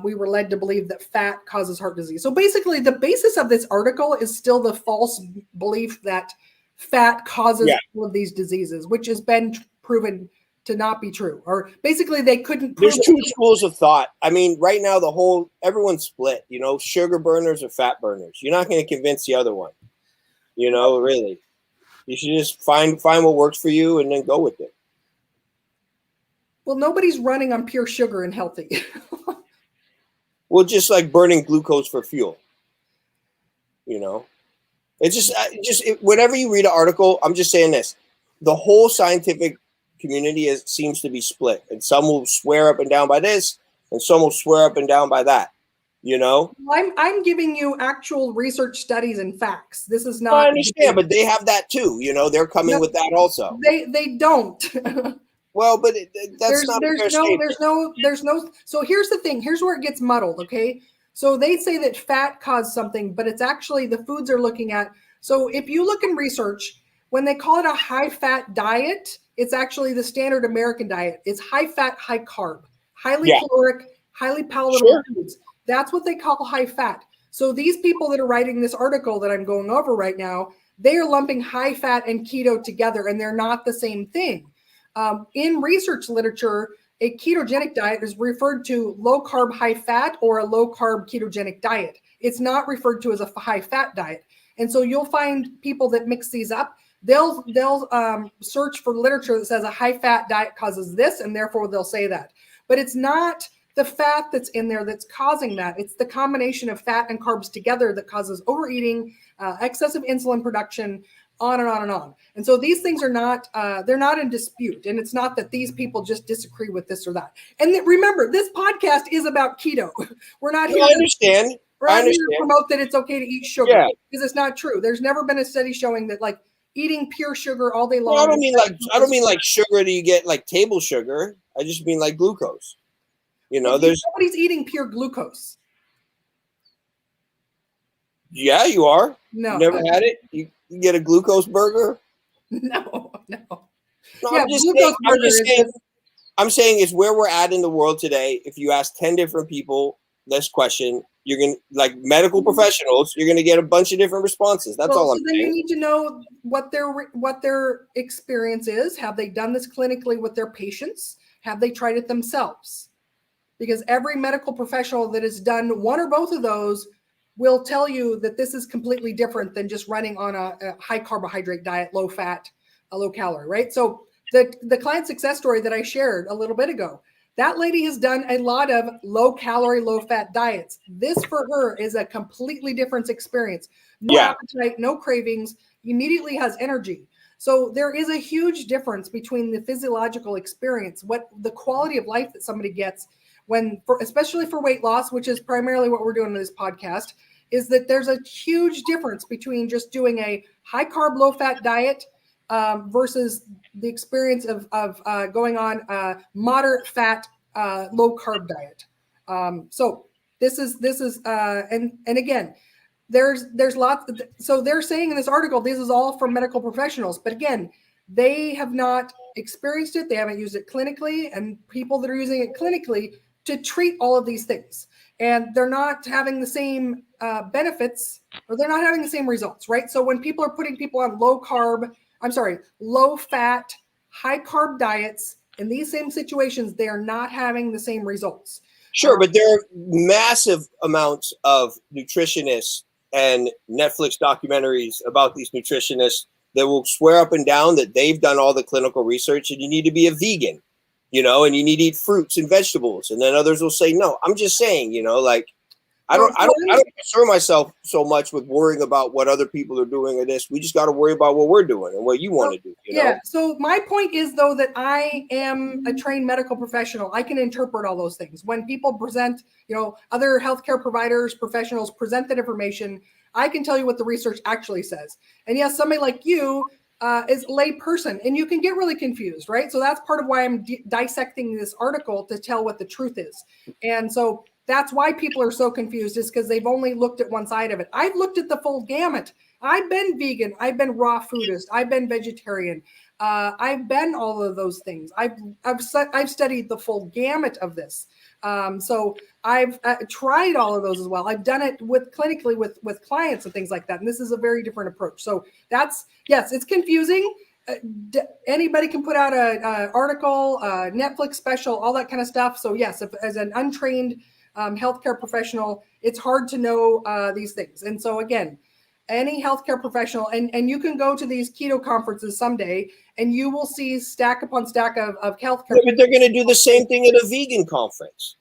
we were led to believe that fat causes heart disease. So basically, the basis of this article is still the false belief that fat causes all of these diseases, which has been proven to not be true. Or basically, they couldn't prove There's two schools of thought. I mean, right now, everyone's split. Sugar burners or fat burners. You're not going to convince the other one. Really. You should just find what works for you and then go with it. Well, nobody's running on pure sugar and healthy. Well, just like burning glucose for fuel. It's whenever you read an article, I'm just saying this: the whole scientific community seems to be split, and some will swear up and down by this, and some will swear up and down by that. You know, I'm giving you actual research studies and facts. This is I not. understand, but they have that too. You know, they're coming with that also. They don't. Well, but that's not a fair statement. there's no. So here's the thing. Here's where it gets muddled. Okay. So they say that fat caused something, but it's actually the foods they're looking at. So if you look in research, when they call it a high fat diet, it's actually the standard American diet. It's high fat, high carb, highly caloric, highly palatable foods. That's what they call high fat. So these people that are writing this article that I'm going over right now, they are lumping high fat and keto together, and they're not the same thing. In research literature, a ketogenic diet is referred to low carb, high fat, or a low carb ketogenic diet. It's not referred to as a high fat diet. And so you'll find people that mix these up. They'll search for literature that says a high fat diet causes this, and therefore they'll say that. But it's not the fat that's in there that's causing that. It's the combination of fat and carbs together that causes overeating, excessive insulin production, on and on and on. And so these things are not, they're not in dispute. And it's not that these people just disagree with this or that. And remember, this podcast is about keto. We're not here. I understand. We're not here to promote that it's okay to eat sugar, because it's not true. There's never been a study showing that like eating pure sugar all day long. Well, I don't mean like sugar that you get like table sugar. I just mean like glucose. You know, nobody's eating pure glucose. Yeah, you are. No, you never had it. You get a glucose burger. No. Yeah, I'm saying it's where we're at in the world today. If you ask 10 different people this question, you're gonna like medical professionals. You're gonna get a bunch of different responses. That's all I'm saying. You need to know what their experience is. Have they done this clinically with their patients? Have they tried it themselves? Because every medical professional that has done one or both of those will tell you that this is completely different than just running on a high carbohydrate diet, low fat, a low calorie, right? So the client success story that I shared a little bit ago, that lady has done a lot of low calorie, low fat diets. This for her is a completely different experience. No appetite, no cravings, immediately has energy. So there is a huge difference between the physiological experience, what the quality of life that somebody gets especially for weight loss, which is primarily what we're doing in this podcast, is that there's a huge difference between just doing a high carb, low fat diet versus the experience of going on a moderate fat, low carb diet. So this is and again, there's lots. So they're saying in this article, this is all for medical professionals, but again, they have not experienced it. They haven't used it clinically, and people that are using it clinically to treat all of these things, and they're not having the same benefits, or they're not having the same results, right? So when people are putting people on low fat, high carb diets in these same situations, they are not having the same results. Sure, but there are massive amounts of nutritionists and Netflix documentaries about these nutritionists that will swear up and down that they've done all the clinical research and you need to be a vegan, you know, and you need to eat fruits and vegetables. And then others will say, no, I'm just saying, you know, like, I don't concern myself so much with worrying about what other people are doing or this. We just got to worry about what we're doing and what you want to do. You know? So my point is, though, that I am a trained medical professional. I can interpret all those things. When people present, you know, other healthcare providers, professionals present that information, I can tell you what the research actually says. And yes, somebody like you is a lay person, and you can get really confused, right? So that's part of why I'm dissecting this article to tell what the truth is. And so that's why people are so confused, is because they've only looked at one side of it. I've looked at the full gamut. I've been vegan. I've been raw foodist. I've been vegetarian. I've been all of those things. I've studied the full gamut of this. So I've tried all of those as well. I've done it clinically with clients and things like that. And this is a very different approach. So yes, it's confusing. Anybody can put out an article, a Netflix special, all that kind of stuff. So yes, as an untrained healthcare professional, it's hard to know these things. And so again, any healthcare professional, and you can go to these keto conferences someday, and you will see stack upon stack of healthcare. Yeah, but they're going to do the same thing at a vegan conference.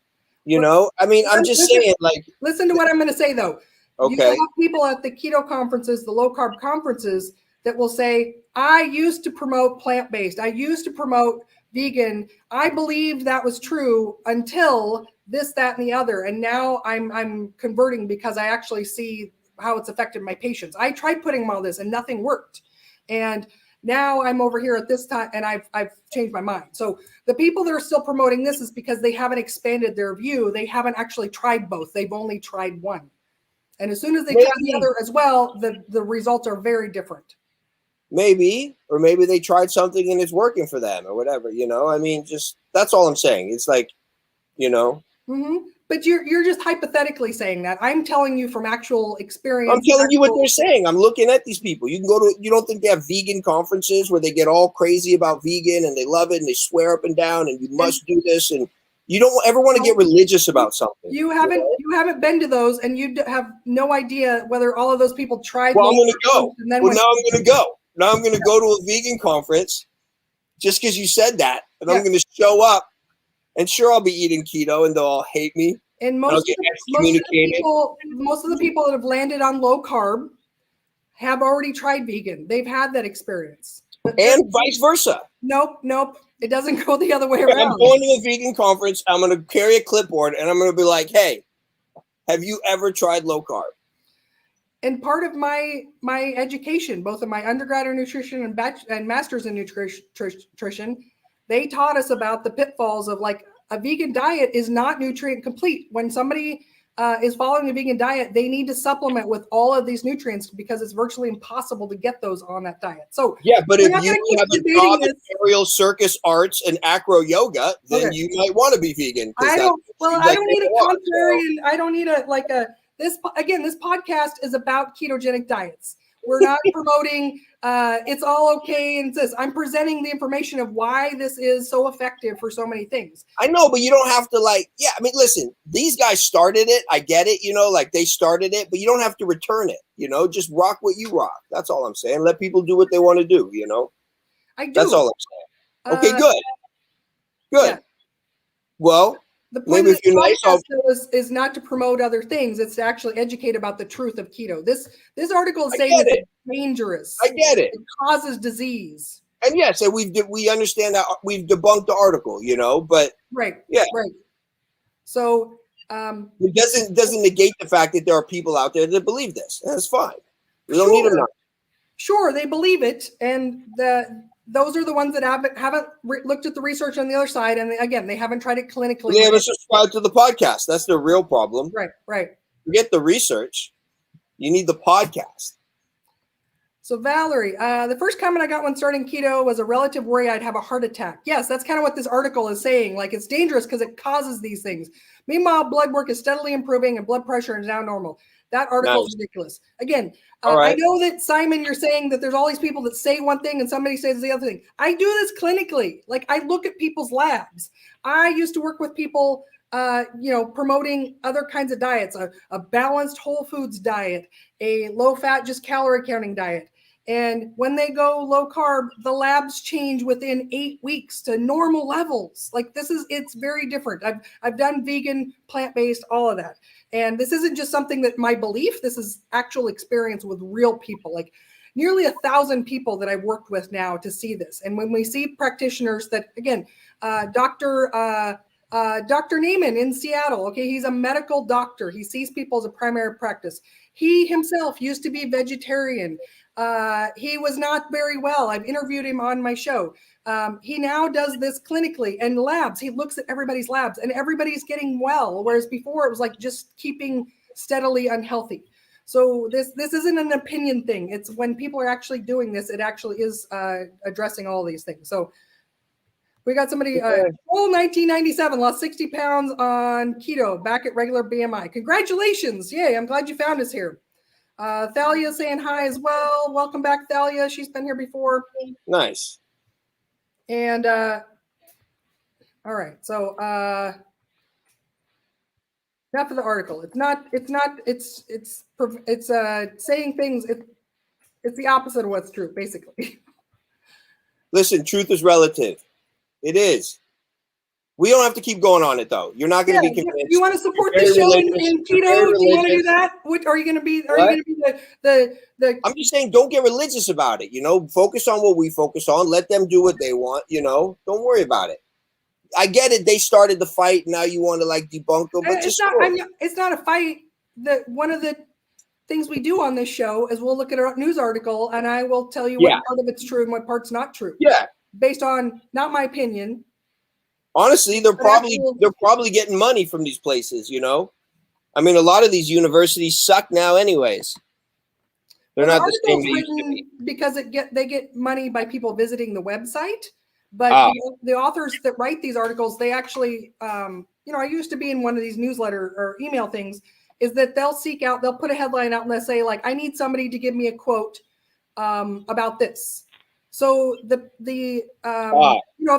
You know, I mean, I'm just saying, like, listen to what I'm going to say though. Okay. You have people at the keto conferences, the low carb conferences, that will say, I used to promote plant-based. I used to promote vegan. I believed that was true until this, that, and the other. And now I'm converting because I actually see how it's affected my patients. I tried putting them on this and nothing worked. And now I'm over here at this time and I've changed my mind. So the people that are still promoting this is because they haven't expanded their view. They haven't actually tried both. They've only tried one. And as soon as they try the other as well, the results are very different. Maybe, or maybe they tried something and it's working for them or whatever, you know? I mean, just, that's all I'm saying. It's like, you know. Mm-hmm. But you're just hypothetically saying that. I'm telling you from actual experience. I'm telling you what they're saying. I'm looking at these people. You can go to, you don't think they have vegan conferences where they get all crazy about vegan and they love it and they swear up and down and you must do this, and you don't ever want to get religious about something. You haven't been to those, and you have no idea whether all of those people tried. Well, I'm going to go. Now I'm going to go. Now I'm going to go to a vegan conference just because you said that, and I'm going to show up, and sure, I'll be eating keto, and they'll all hate me. And most of the people that have landed on low carb have already tried vegan. They've had that experience. And vice versa. Nope. It doesn't go the other way around. I'm going to a vegan conference. I'm going to carry a clipboard, and I'm going to be like, hey, have you ever tried low carb? And part of my education, both in my undergrad in nutrition and master's in nutrition, they taught us about the pitfalls of, like, a vegan diet is not nutrient complete. When somebody is following a vegan diet, they need to supplement with all of these nutrients because it's virtually impossible to get those on that diet. So yeah, but if you have a job in aerial circus arts and acro yoga, then you might want to be vegan. I don't need a contrarian. I don't need this podcast is about ketogenic diets. We're not promoting it's all okay and this. I'm presenting the information of why this is so effective for so many things. I know, but you don't have to I mean, listen, these guys started it. I get it, like they started it, but you don't have to return it, just rock what you rock. That's all I'm saying. Let people do what they want to do, I do. That's all I'm saying. Okay, good. Yeah. Well, the point of this is not to promote other things. It's to actually educate about the truth of keto. This article is saying it's dangerous. I get it. It causes disease. And yes, and we understand that we've debunked the article, but right. So it doesn't negate the fact that there are people out there that believe this. That's fine. We don't need them. Sure, they believe it, and those are the ones that haven't looked at the research on the other side, and again, they haven't tried it clinically. They haven't subscribed to the podcast. That's the real problem. Right. Forget the research. You need the podcast. So Valerie, the first comment I got when starting keto was a relative worry I'd have a heart attack. Yes, that's kind of what this article is saying. Like, it's dangerous because it causes these things. Meanwhile, blood work is steadily improving and blood pressure is now normal. That article is ridiculous. Again, I know that, Simon, you're saying that there's all these people that say one thing and somebody says the other thing. I do this clinically. Like, I look at people's labs. I used to work with people, promoting other kinds of diets, a balanced whole foods diet, a low fat, just calorie counting diet. And when they go low carb, the labs change within 8 weeks to normal levels. Like, it's very different. I've done vegan, plant-based, all of that. And this isn't just something that my belief, this is actual experience with real people, like nearly 1,000 people that I've worked with now to see this. And when we see practitioners that, again, Dr. Naiman in Seattle, okay, he's a medical doctor. He sees people as a primary practice. He himself used to be vegetarian. He was not very well. I've interviewed him on my show. He now does this clinically and labs. He looks at everybody's labs and everybody's getting well. Whereas before it was like just keeping steadily unhealthy. So this isn't an opinion thing. It's when people are actually doing this, it actually is addressing all these things. So we got somebody, 1997, lost 60 pounds on keto, back at regular BMI. Congratulations. Yay, I'm glad you found us here. Thalia saying hi as well. Welcome back, Thalia. She's been here before. Nice. And all right, so enough of the article. It's saying things. It's the opposite of what's true, basically. Listen, truth is relative. It is. We don't have to keep going on it though. You're not going to be convinced. You want to support the show in keto? Do you want to do that? What are you going to be? Are you going to be the? I'm just saying, don't get religious about it. Focus on what we focus on. Let them do what they want. Don't worry about it. I get it. They started the fight. Now you want to debunk them, but it's not a fight. One of the things we do on this show is we'll look at a news article and I will tell you what part of it's true and what part's not true. Yeah, based on not my opinion. Honestly, they're probably getting money from these places. I mean, a lot of these universities suck now, anyways. They're not the same they used to be. Because they get money by people visiting the website, but the authors that write these articles, they actually, I used to be in one of these newsletter or email things. Is that they'll put a headline out and they'll say I need somebody to give me a quote about this. So if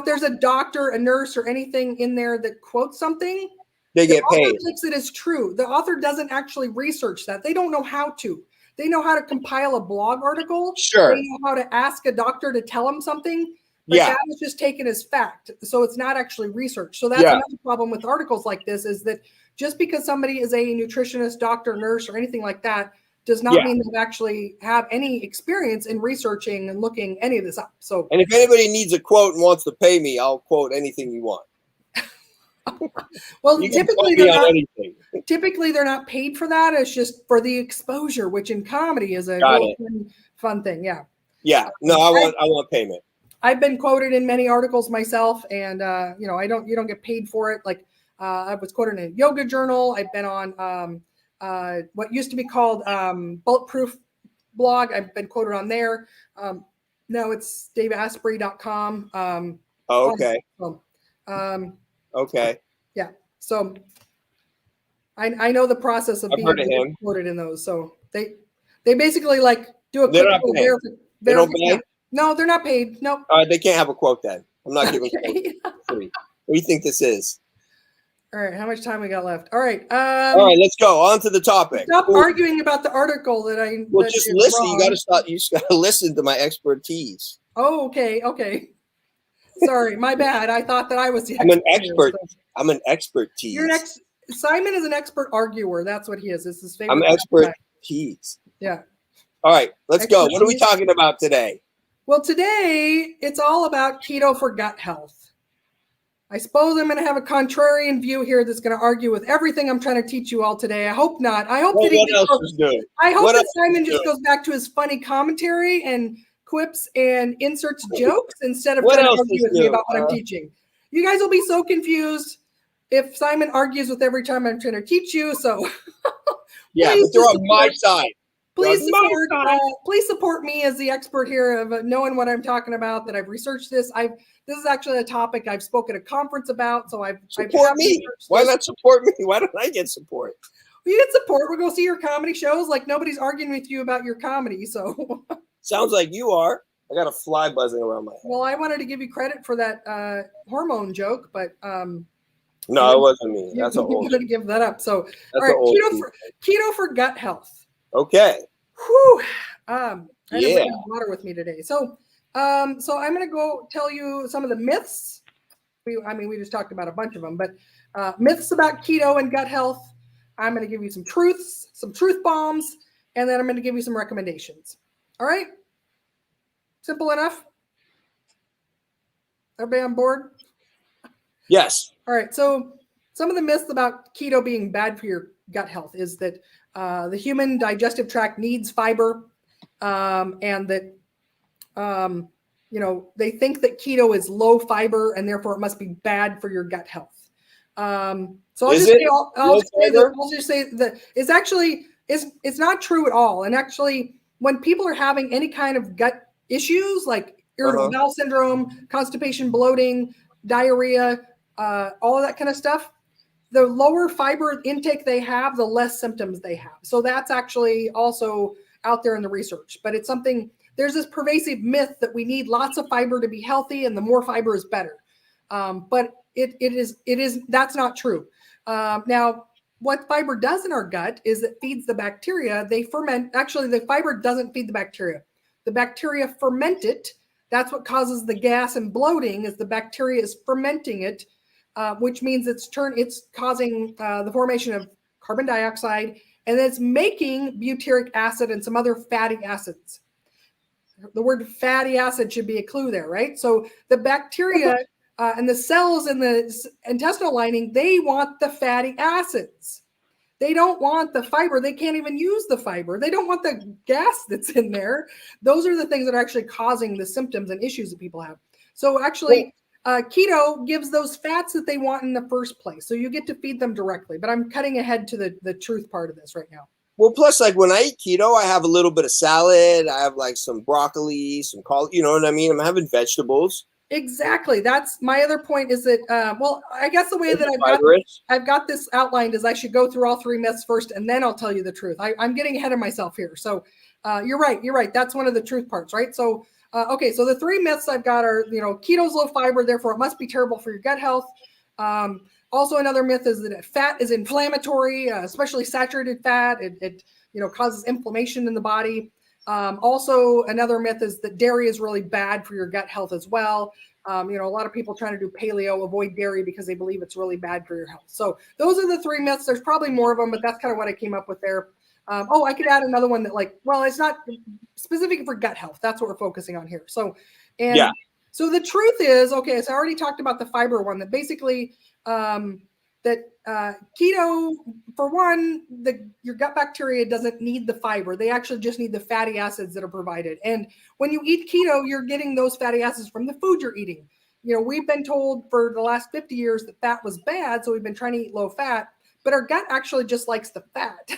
there's a doctor, a nurse, or anything in there that quotes something, they get paid. The author takes it as true. The author doesn't actually research that. They don't know how to. They know how to compile a blog article. Sure. They know how to ask a doctor to tell them something. But that is just taken as fact. So it's not actually research. So that's another problem with articles like this is that just because somebody is a nutritionist, doctor, nurse, or anything like that, does not mean they actually have any experience in researching and looking any of this up. So, and if anybody needs a quote and wants to pay me, I'll quote anything you want. Well, typically they're not paid for that. It's just for the exposure, which in comedy is a really fun thing. Yeah. Yeah. No, I want payment. I've been quoted in many articles myself, and you don't get paid for it. I was quoted in a yoga journal. I've been on what used to be called Bulletproof blog. I've been quoted on there. No, it's daveasprey.com. Okay. Okay. Yeah. So I know the process of being quoted in those. So they basically do a quick verification. They don't pay? No, they're not paid. No. They can't have a quote then. I'm not giving quotes free. What do you think this is? All right, how much time we got left? All right. All right, let's go on to the topic. Stop arguing about the article that I. Well, just listen. Wrong. You got to stop. You just got to listen to my expertise. Oh, okay. Sorry, my bad. I thought that I was the expert. I'm an expert. So. I'm an expertise. Simon is an expert arguer. That's what he is. This is his favorite. I'm expertise. Yeah. All right, let's go. What are we talking about today? Well, today it's all about keto for gut health. I suppose I'm going to have a contrarian view here that's going to argue with everything I'm trying to teach you all today. I hope not. I hope that Simon just goes back to his funny commentary and quips and inserts jokes instead of trying to argue with me about what I'm teaching. You guys will be so confused if Simon argues with every time I'm trying to teach you. So yeah, but they're on my side. Please support me as the expert here of knowing what I'm talking about, that I've researched this. This is actually a topic I've spoken at a conference about. So support me. Why not support me? Why don't I get support? You get support. We'll go see your comedy shows. Nobody's arguing with you about your comedy. So sounds like you are. I got a fly buzzing around my head. Well, I wanted to give you credit for that hormone joke, but no, it wasn't me. That's old. You didn't give that up. So all right, keto for gut health. Okay. Whew. I have water with me today. So I'm going to go tell you some of the myths. We just talked about a bunch of them, but myths about keto and gut health. I'm going to give you some truths, some truth bombs, and then I'm going to give you some recommendations. All right. Simple enough. Everybody on board? Yes. All right. So some of the myths about keto being bad for your gut health is that the human digestive tract needs fiber, and that they think that keto is low fiber and therefore it must be bad for your gut health. So I'll just say that it's not true at all. And actually, when people are having any kind of gut issues like irritable bowel syndrome, constipation, bloating, diarrhea, all of that kind of stuff, the lower fiber intake they have, the less symptoms they have. So that's actually also out there in the research. But it's something, there's this pervasive myth that we need lots of fiber to be healthy and the more fiber is better. But that's not true. Now, what fiber does in our gut is it feeds the bacteria. They ferment. Actually, the fiber doesn't feed the bacteria. The bacteria ferment it. That's what causes the gas and bloating, is the bacteria is fermenting it. which means it's causing the formation of carbon dioxide, and it's making butyric acid and some other fatty acids. The word fatty acid should be a clue there, right? So the bacteria and the cells in the intestinal lining, they want the fatty acids. They don't want the fiber. They can't even use the fiber. They don't want the gas that's in there. Those are the things that are actually causing the symptoms and issues that people have. So actually, keto gives those fats that they want in the first place. So you get to feed them directly. But I'm cutting ahead to the truth part of this right now. Well, plus, like when I eat keto, I have a little bit of salad. I have like some broccoli, some cauliflower. You know what I mean? I'm having vegetables. Exactly. That's my other point. Is that well, I guess the way that I've got this outlined is I should go through all three myths first, and then I'll tell you the truth. I'm getting ahead of myself here. So you're right. You're right. That's one of the truth parts, right? So okay. So the three myths I've got are, keto's low fiber, therefore it must be terrible for your gut health. Also, another myth is that fat is inflammatory, especially saturated fat. It causes inflammation in the body. Also, another myth is that dairy is really bad for your gut health as well. A lot of people trying to do paleo, avoid dairy because they believe it's really bad for your health. So those are the three myths. There's probably more of them, but that's kind of what I came up with there. I could add another one that it's not specific for gut health. That's what we're focusing on here. So the truth is, okay, so I already talked about the fiber one, that basically that keto, for one, your gut bacteria doesn't need the fiber. They actually just need the fatty acids that are provided. And when you eat keto, you're getting those fatty acids from the food you're eating. We've been told for the last 50 years that fat was bad, so we've been trying to eat low fat, but our gut actually just likes the fat.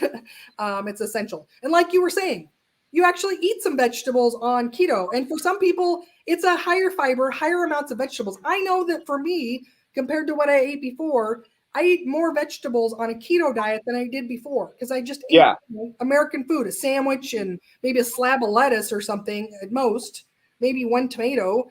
It's essential. And like you were saying, you actually eat some vegetables on keto. And for some people, it's a higher fiber, higher amounts of vegetables. I know that for me, compared to what I ate before, I eat more vegetables on a keto diet than I did before, because I just ate American food, a sandwich and maybe a slab of lettuce or something at most, maybe one tomato.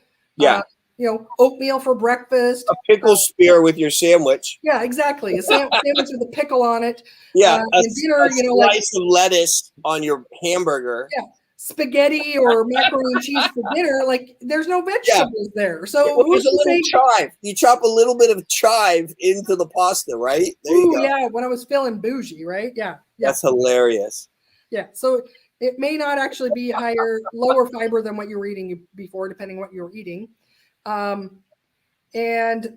Oatmeal for breakfast. A pickle spear with your sandwich. Yeah, exactly. A sandwich with a pickle on it. Yeah, dinner, a slice of lettuce on your hamburger. Yeah, spaghetti or macaroni and cheese for dinner. There's no vegetables there. So there's a little chive. You chop a little bit of chive into the pasta, right? There you go. Yeah, when I was feeling bougie, right? Yeah. That's hilarious. Yeah, so it may not actually be lower fiber than what you were eating before, depending on what you were eating. And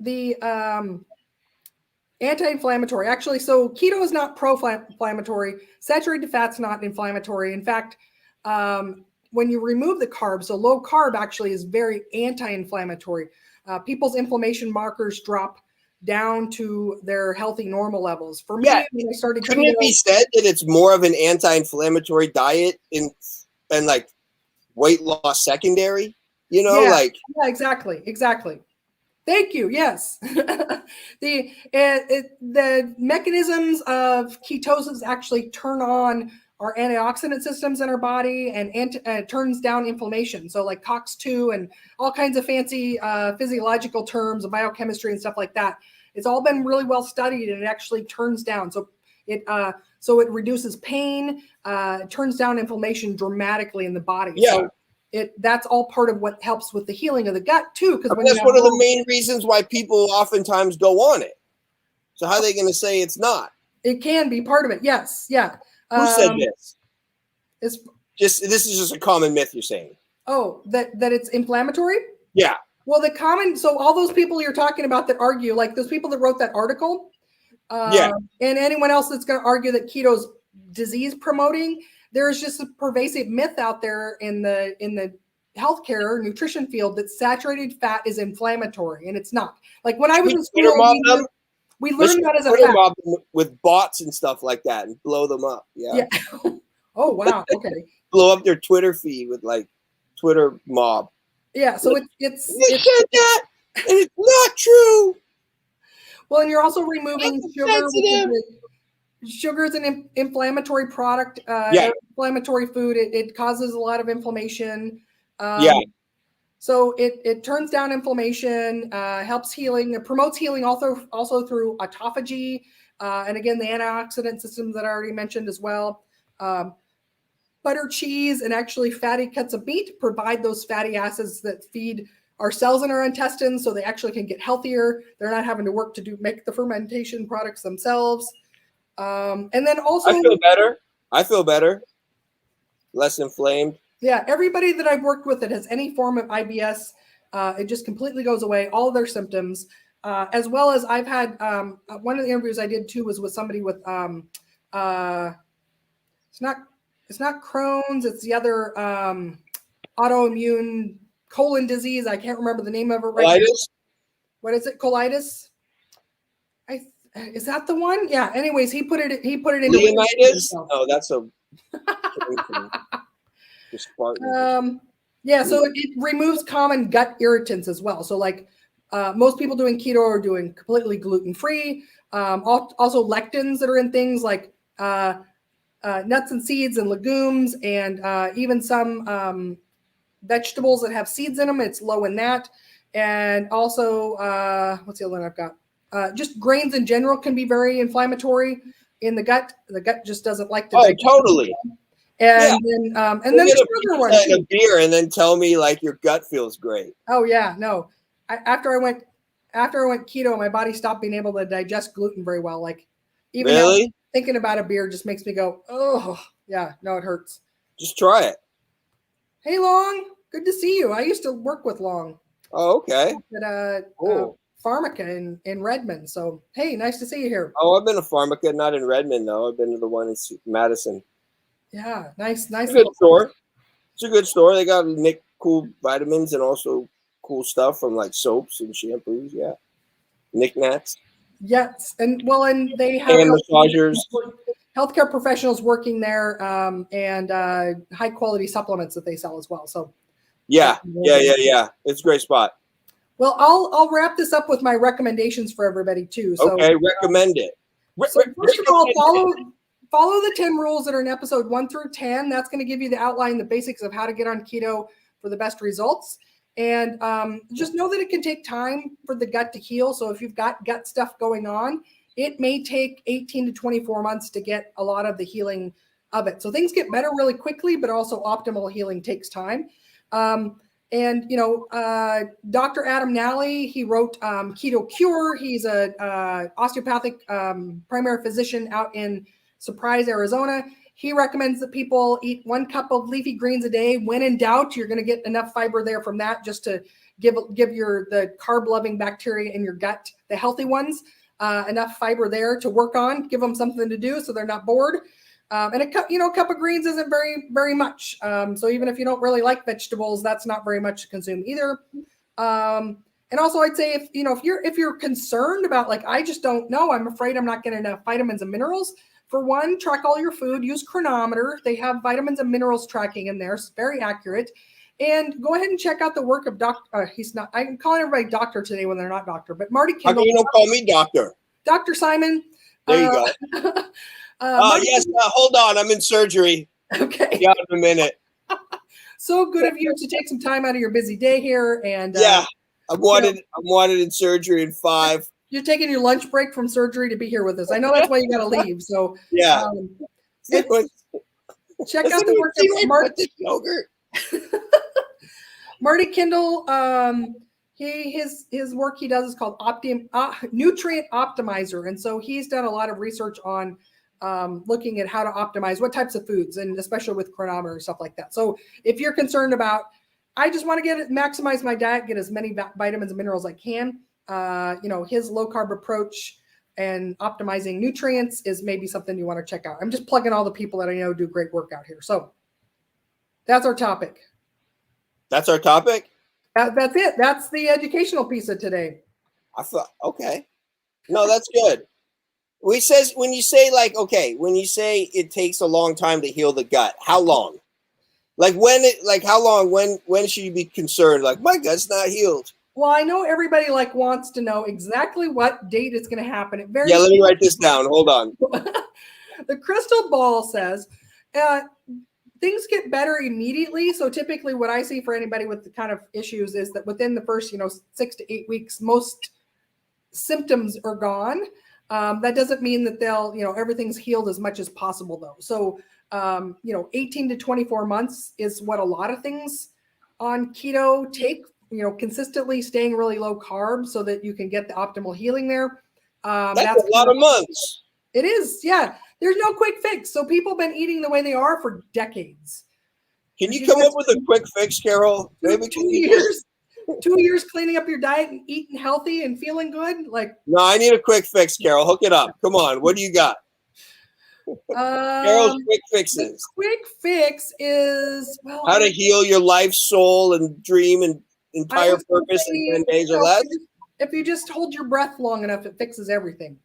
the anti-inflammatory, actually, so keto is not pro-inflammatory. Saturated fat's not inflammatory. In fact, when you remove the carbs, so low carb actually is very anti-inflammatory. People's inflammation markers drop down to their healthy normal levels. For me, when I started couldn't it be said that it's more of an anti-inflammatory diet and like weight loss secondary? Yeah, exactly. Thank you. Yes. The mechanisms of ketosis actually turn on our antioxidant systems in our body and turns down inflammation. So like COX-2 and all kinds of fancy physiological terms of biochemistry and stuff like that. It's all been really well studied, and it actually turns down. So it reduces pain, turns down inflammation dramatically in the body. Yeah. So that's all part of what helps with the healing of the gut too. Because that's one of the main reasons why people oftentimes go on it. So how are they going to say it's not? It can be part of it. Yes. Yeah. Who said this? This is just a common myth you're saying. Oh, that it's inflammatory? Yeah. Well, so all those people you're talking about that argue, like those people that wrote that article, and anyone else that's going to argue that keto's disease promoting, there's just a pervasive myth out there in the healthcare nutrition field that saturated fat is inflammatory, and it's not. Like when I was in school, we learned that as a fact. Mob them with bots and stuff like that and blow them up. Yeah. Oh wow. Okay. Blow up their Twitter feed with like Twitter mob. Yeah. So you said that, and it's not true. Well, and you're also removing sugar. Sugar is an inflammatory product, inflammatory food. It causes a lot of inflammation. So it turns down inflammation, helps healing, it promotes healing also through autophagy, and again, the antioxidant systems that I already mentioned as well. Butter, cheese, and actually fatty cuts of meat provide those fatty acids that feed our cells in our intestines so they actually can get healthier. They're not having to work to make the fermentation products themselves. And then also, I feel better. Less inflamed. Yeah, everybody that I've worked with that has any form of IBS, it just completely goes away. All of their symptoms, as well as I've had one of the interviews I did too was with somebody with it's not Crohn's, it's the other autoimmune colon disease. I can't remember the name of it right now. What is it? Colitis? Is that the one? Yeah. Anyways, he put it into Leonidas? No, that's a yeah, so it removes common gut irritants as well. So like most people doing keto are doing completely gluten-free. Also lectins that are in things like nuts and seeds and legumes, and even some vegetables that have seeds in them. It's low in that. And also, what's the other one I've got? Just grains in general can be very inflammatory in the gut. The gut just doesn't like to digest. Totally. And then sugar one too. A beer and then tell me like your gut feels great. Oh yeah, no. After I went keto, my body stopped being able to digest gluten very well. Like even now, thinking about a beer just makes me go, oh yeah, no, it hurts. Just try it. Hey Long, good to see you. I used to work with Long. Oh, okay. At Pharmaca in Redmond. So hey, nice to see you here. Oh, I've been to Pharmaca, not in Redmond though. I've been to the one in Madison. Yeah, nice. It's a good store. It's a good store. They got cool vitamins and also cool stuff from like soaps and shampoos. Yeah, knickknacks. Yes, and they have massagers, healthcare professionals working there, and high quality supplements that they sell as well. So yeah. It's a great spot. Well, I'll wrap this up with my recommendations for everybody too. So okay, recommend it. So first of all, follow the 10 rules that are in episode 1 through 10. That's going to give you the outline, the basics of how to get on keto for the best results. And just know that it can take time for the gut to heal. So if you've got gut stuff going on, it may take 18 to 24 months to get a lot of the healing of it. So things get better really quickly, but also optimal healing takes time. And, Dr. Adam Nally, he wrote Keto Cure. He's a osteopathic primary physician out in Surprise, Arizona. He recommends that people eat 1 cup of leafy greens a day. When in doubt, you're going to get enough fiber there from that just to give the carb-loving bacteria in your gut, the healthy ones, enough fiber there to work on. Give them something to do so they're not bored. And a cup of greens isn't very, very much. So even if you don't really like vegetables, that's not very much to consume either. And also I'd say if you're concerned about like, I just don't know, I'm afraid I'm not getting enough vitamins and minerals. For one, track all your food, use Chronometer. They have vitamins and minerals tracking in there. It's very accurate. And go ahead and check out the work of I'm calling everybody doctor today when they're not doctor, but Marty Kendall. How come you don't call me doctor? Dr. Simon. There you go. Yes, hold on. I'm in surgery. Okay. Yeah, in a minute. So good of you to take some time out of your busy day here. And I'm wanted in surgery in 5. You're taking your lunch break from surgery to be here with us. I know that's why you got to leave. So yeah. Check out the work of Marty. Yogurt. Marty Kendall. His work he does is called Nutrient Optimizer, and so he's done a lot of research on looking at how to optimize what types of foods, and especially with Chronometer and stuff like that. So if you're concerned about, I just want to maximize my diet, get as many vitamins and minerals I can. His low carb approach and optimizing nutrients is maybe something you want to check out. I'm just plugging all the people that I know do great work out here. So that's our topic. That's our topic? That's it. That's the educational piece of today. I thought, okay. No, that's good. When you say it takes a long time to heal the gut, how long? How long, when should you be concerned? Like, my gut's not healed. Well, I know everybody wants to know exactly what date it's going to happen. Let me write this down. Hold on. The crystal ball says things get better immediately. So typically what I see for anybody with the kind of issues is that within the first, 6 to 8 weeks, most symptoms are gone. That doesn't mean that they'll, everything's healed as much as possible though. So, 18 to 24 months is what a lot of things on keto take consistently staying really low carb so that you can get the optimal healing there. That's a lot of months. It is, yeah. There's no quick fix. So people have been eating the way they are for decades. Can you come up with a quick fix, Carol? Maybe 2 years. 2 years cleaning up your diet and eating healthy and feeling good. No, I need a quick fix, Carol. Hook it up. Come on. What do you got? Carol's quick fixes. Quick fix is how to heal your life, soul, and dream and entire purpose in 10 days or less. If you just hold your breath long enough, it fixes everything.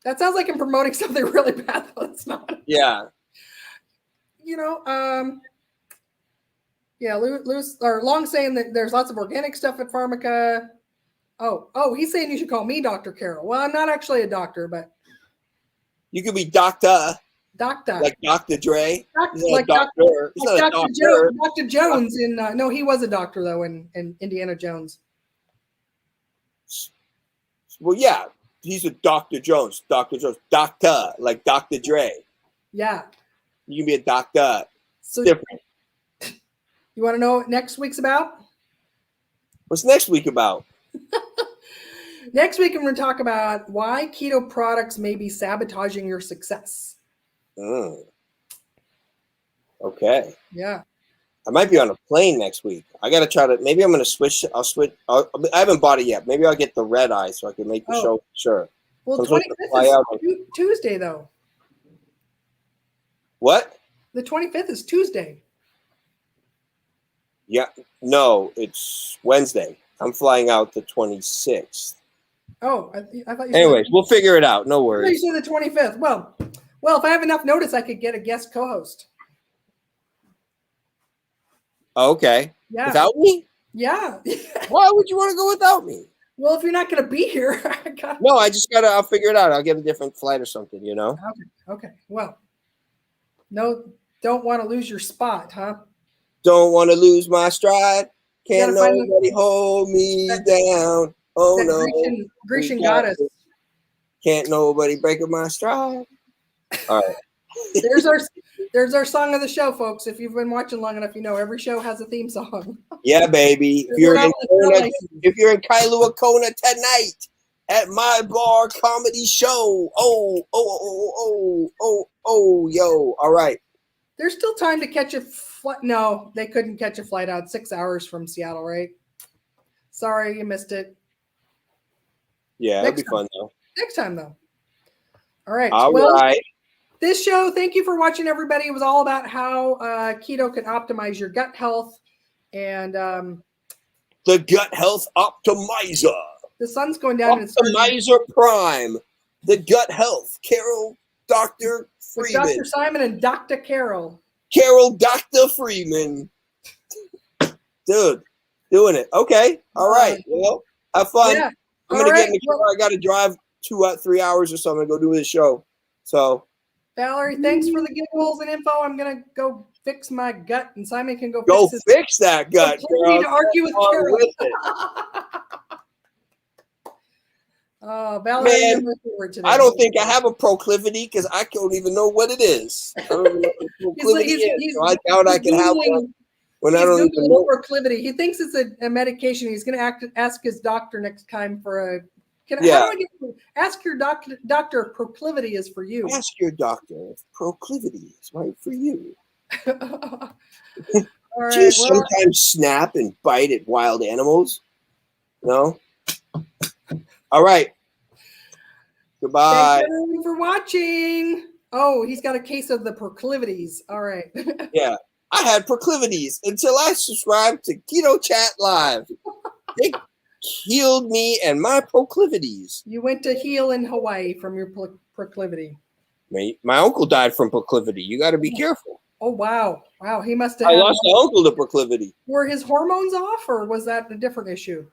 That sounds like I'm promoting something really bad, though. It's not. Yeah. Long saying that there's lots of organic stuff at Pharmaca. Oh, he's saying you should call me Dr. Carol. Well, I'm not actually a doctor, but you could be Doctor. Doctor. Like Dr. Dre. Like Dr. Dr. Jones in no, he was a doctor though in Indiana Jones. Well, yeah, he's a Dr. Jones. Dr. Jones. Doctor, like Dr. Dre. Yeah. You can be a doctor. So different. You want to know what next week's about? What's next week about? Next week, I'm going to talk about why keto products may be sabotaging your success. Okay. Yeah. I might be on a plane next week. I got to try to, maybe I'm going to switch. I'll switch. I haven't bought it yet. Maybe I'll get the red eye so I can make the show. Sure. Well, 25th is Tuesday, though. What? The 25th is Tuesday. Yeah. No, it's Wednesday. I'm flying out the 26th. Oh, I thought you said. Anyways, we'll figure it out. No worries. You said the 25th. Well, if I have enough notice, I could get a guest co-host. Okay. Yeah. Without me? Yeah. Why would you want to go without me? Well, if you're not going to be here, I'll figure it out. I'll get a different flight or something, Okay. Well, no, don't want to lose your spot, huh? Don't want to lose my stride. Can't nobody hold me down. Oh, no. Grecian goddess. Can't nobody break up my stride. All right. There's our song of the show, folks. If you've been watching long enough, every show has a theme song. Yeah, baby. If you're in Kailua Kona tonight at my bar comedy show. Yo. All right. There's still time to catch a flight. No, they couldn't catch a flight out 6 hours from Seattle, right? Sorry, you missed it. Yeah, it'll be fun, though. Next time, though. All right. All right. This show, thank you for watching, everybody. It was all about how keto can optimize your gut health. And the Gut Health Optimizer. The sun's going down. Optimizer Prime. The Gut Health. Carol, Dr. Freeman. Dr. Simon and Dr. Carol. Carol, Dr. Freeman. Dude, doing it. Okay. All right. Well, have fun. Yeah. I'm going to get in the car. I got to drive 3 hours or something to go do this show. So, Valerie, thanks for the giggles and info. I'm going to go fix my gut, and Simon can go fix that gut. I need to argue with Carol. Valerie, man, I don't think I have a proclivity because I don't even know what it is. I don't even know what proclivity is. So I doubt I can have one when I don't even know. Proclivity. He thinks it's a medication. He's going to ask his doctor next time for a. Ask your doctor if proclivity is for you. Ask your doctor if proclivity is right for you. All right, do you sometimes snap and bite at wild animals? No? All right. Goodbye. Thanks everyone for watching. Oh, he's got a case of the proclivities. All right. Yeah. I had proclivities until I subscribed to Keto Chat Live. They healed me and my proclivities. You went to heal in Hawaii from your proclivity. My uncle died from proclivity. You got to be careful. Oh, wow. Wow. He must have. I lost an uncle to proclivity. Were his hormones off or was that a different issue?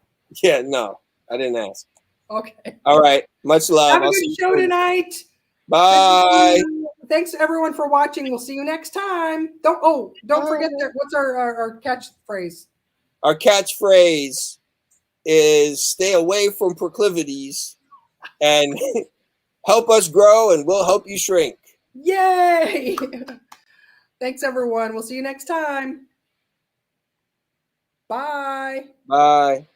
Yeah, no. I didn't ask. Okay. All right. Much love. Have a good show tonight. Bye. Thanks everyone for watching. We'll see you next time. Don't forget that. What's our catchphrase? Our catchphrase is stay away from proclivities and help us grow and we'll help you shrink. Yay. Thanks everyone. We'll see you next time. Bye. Bye.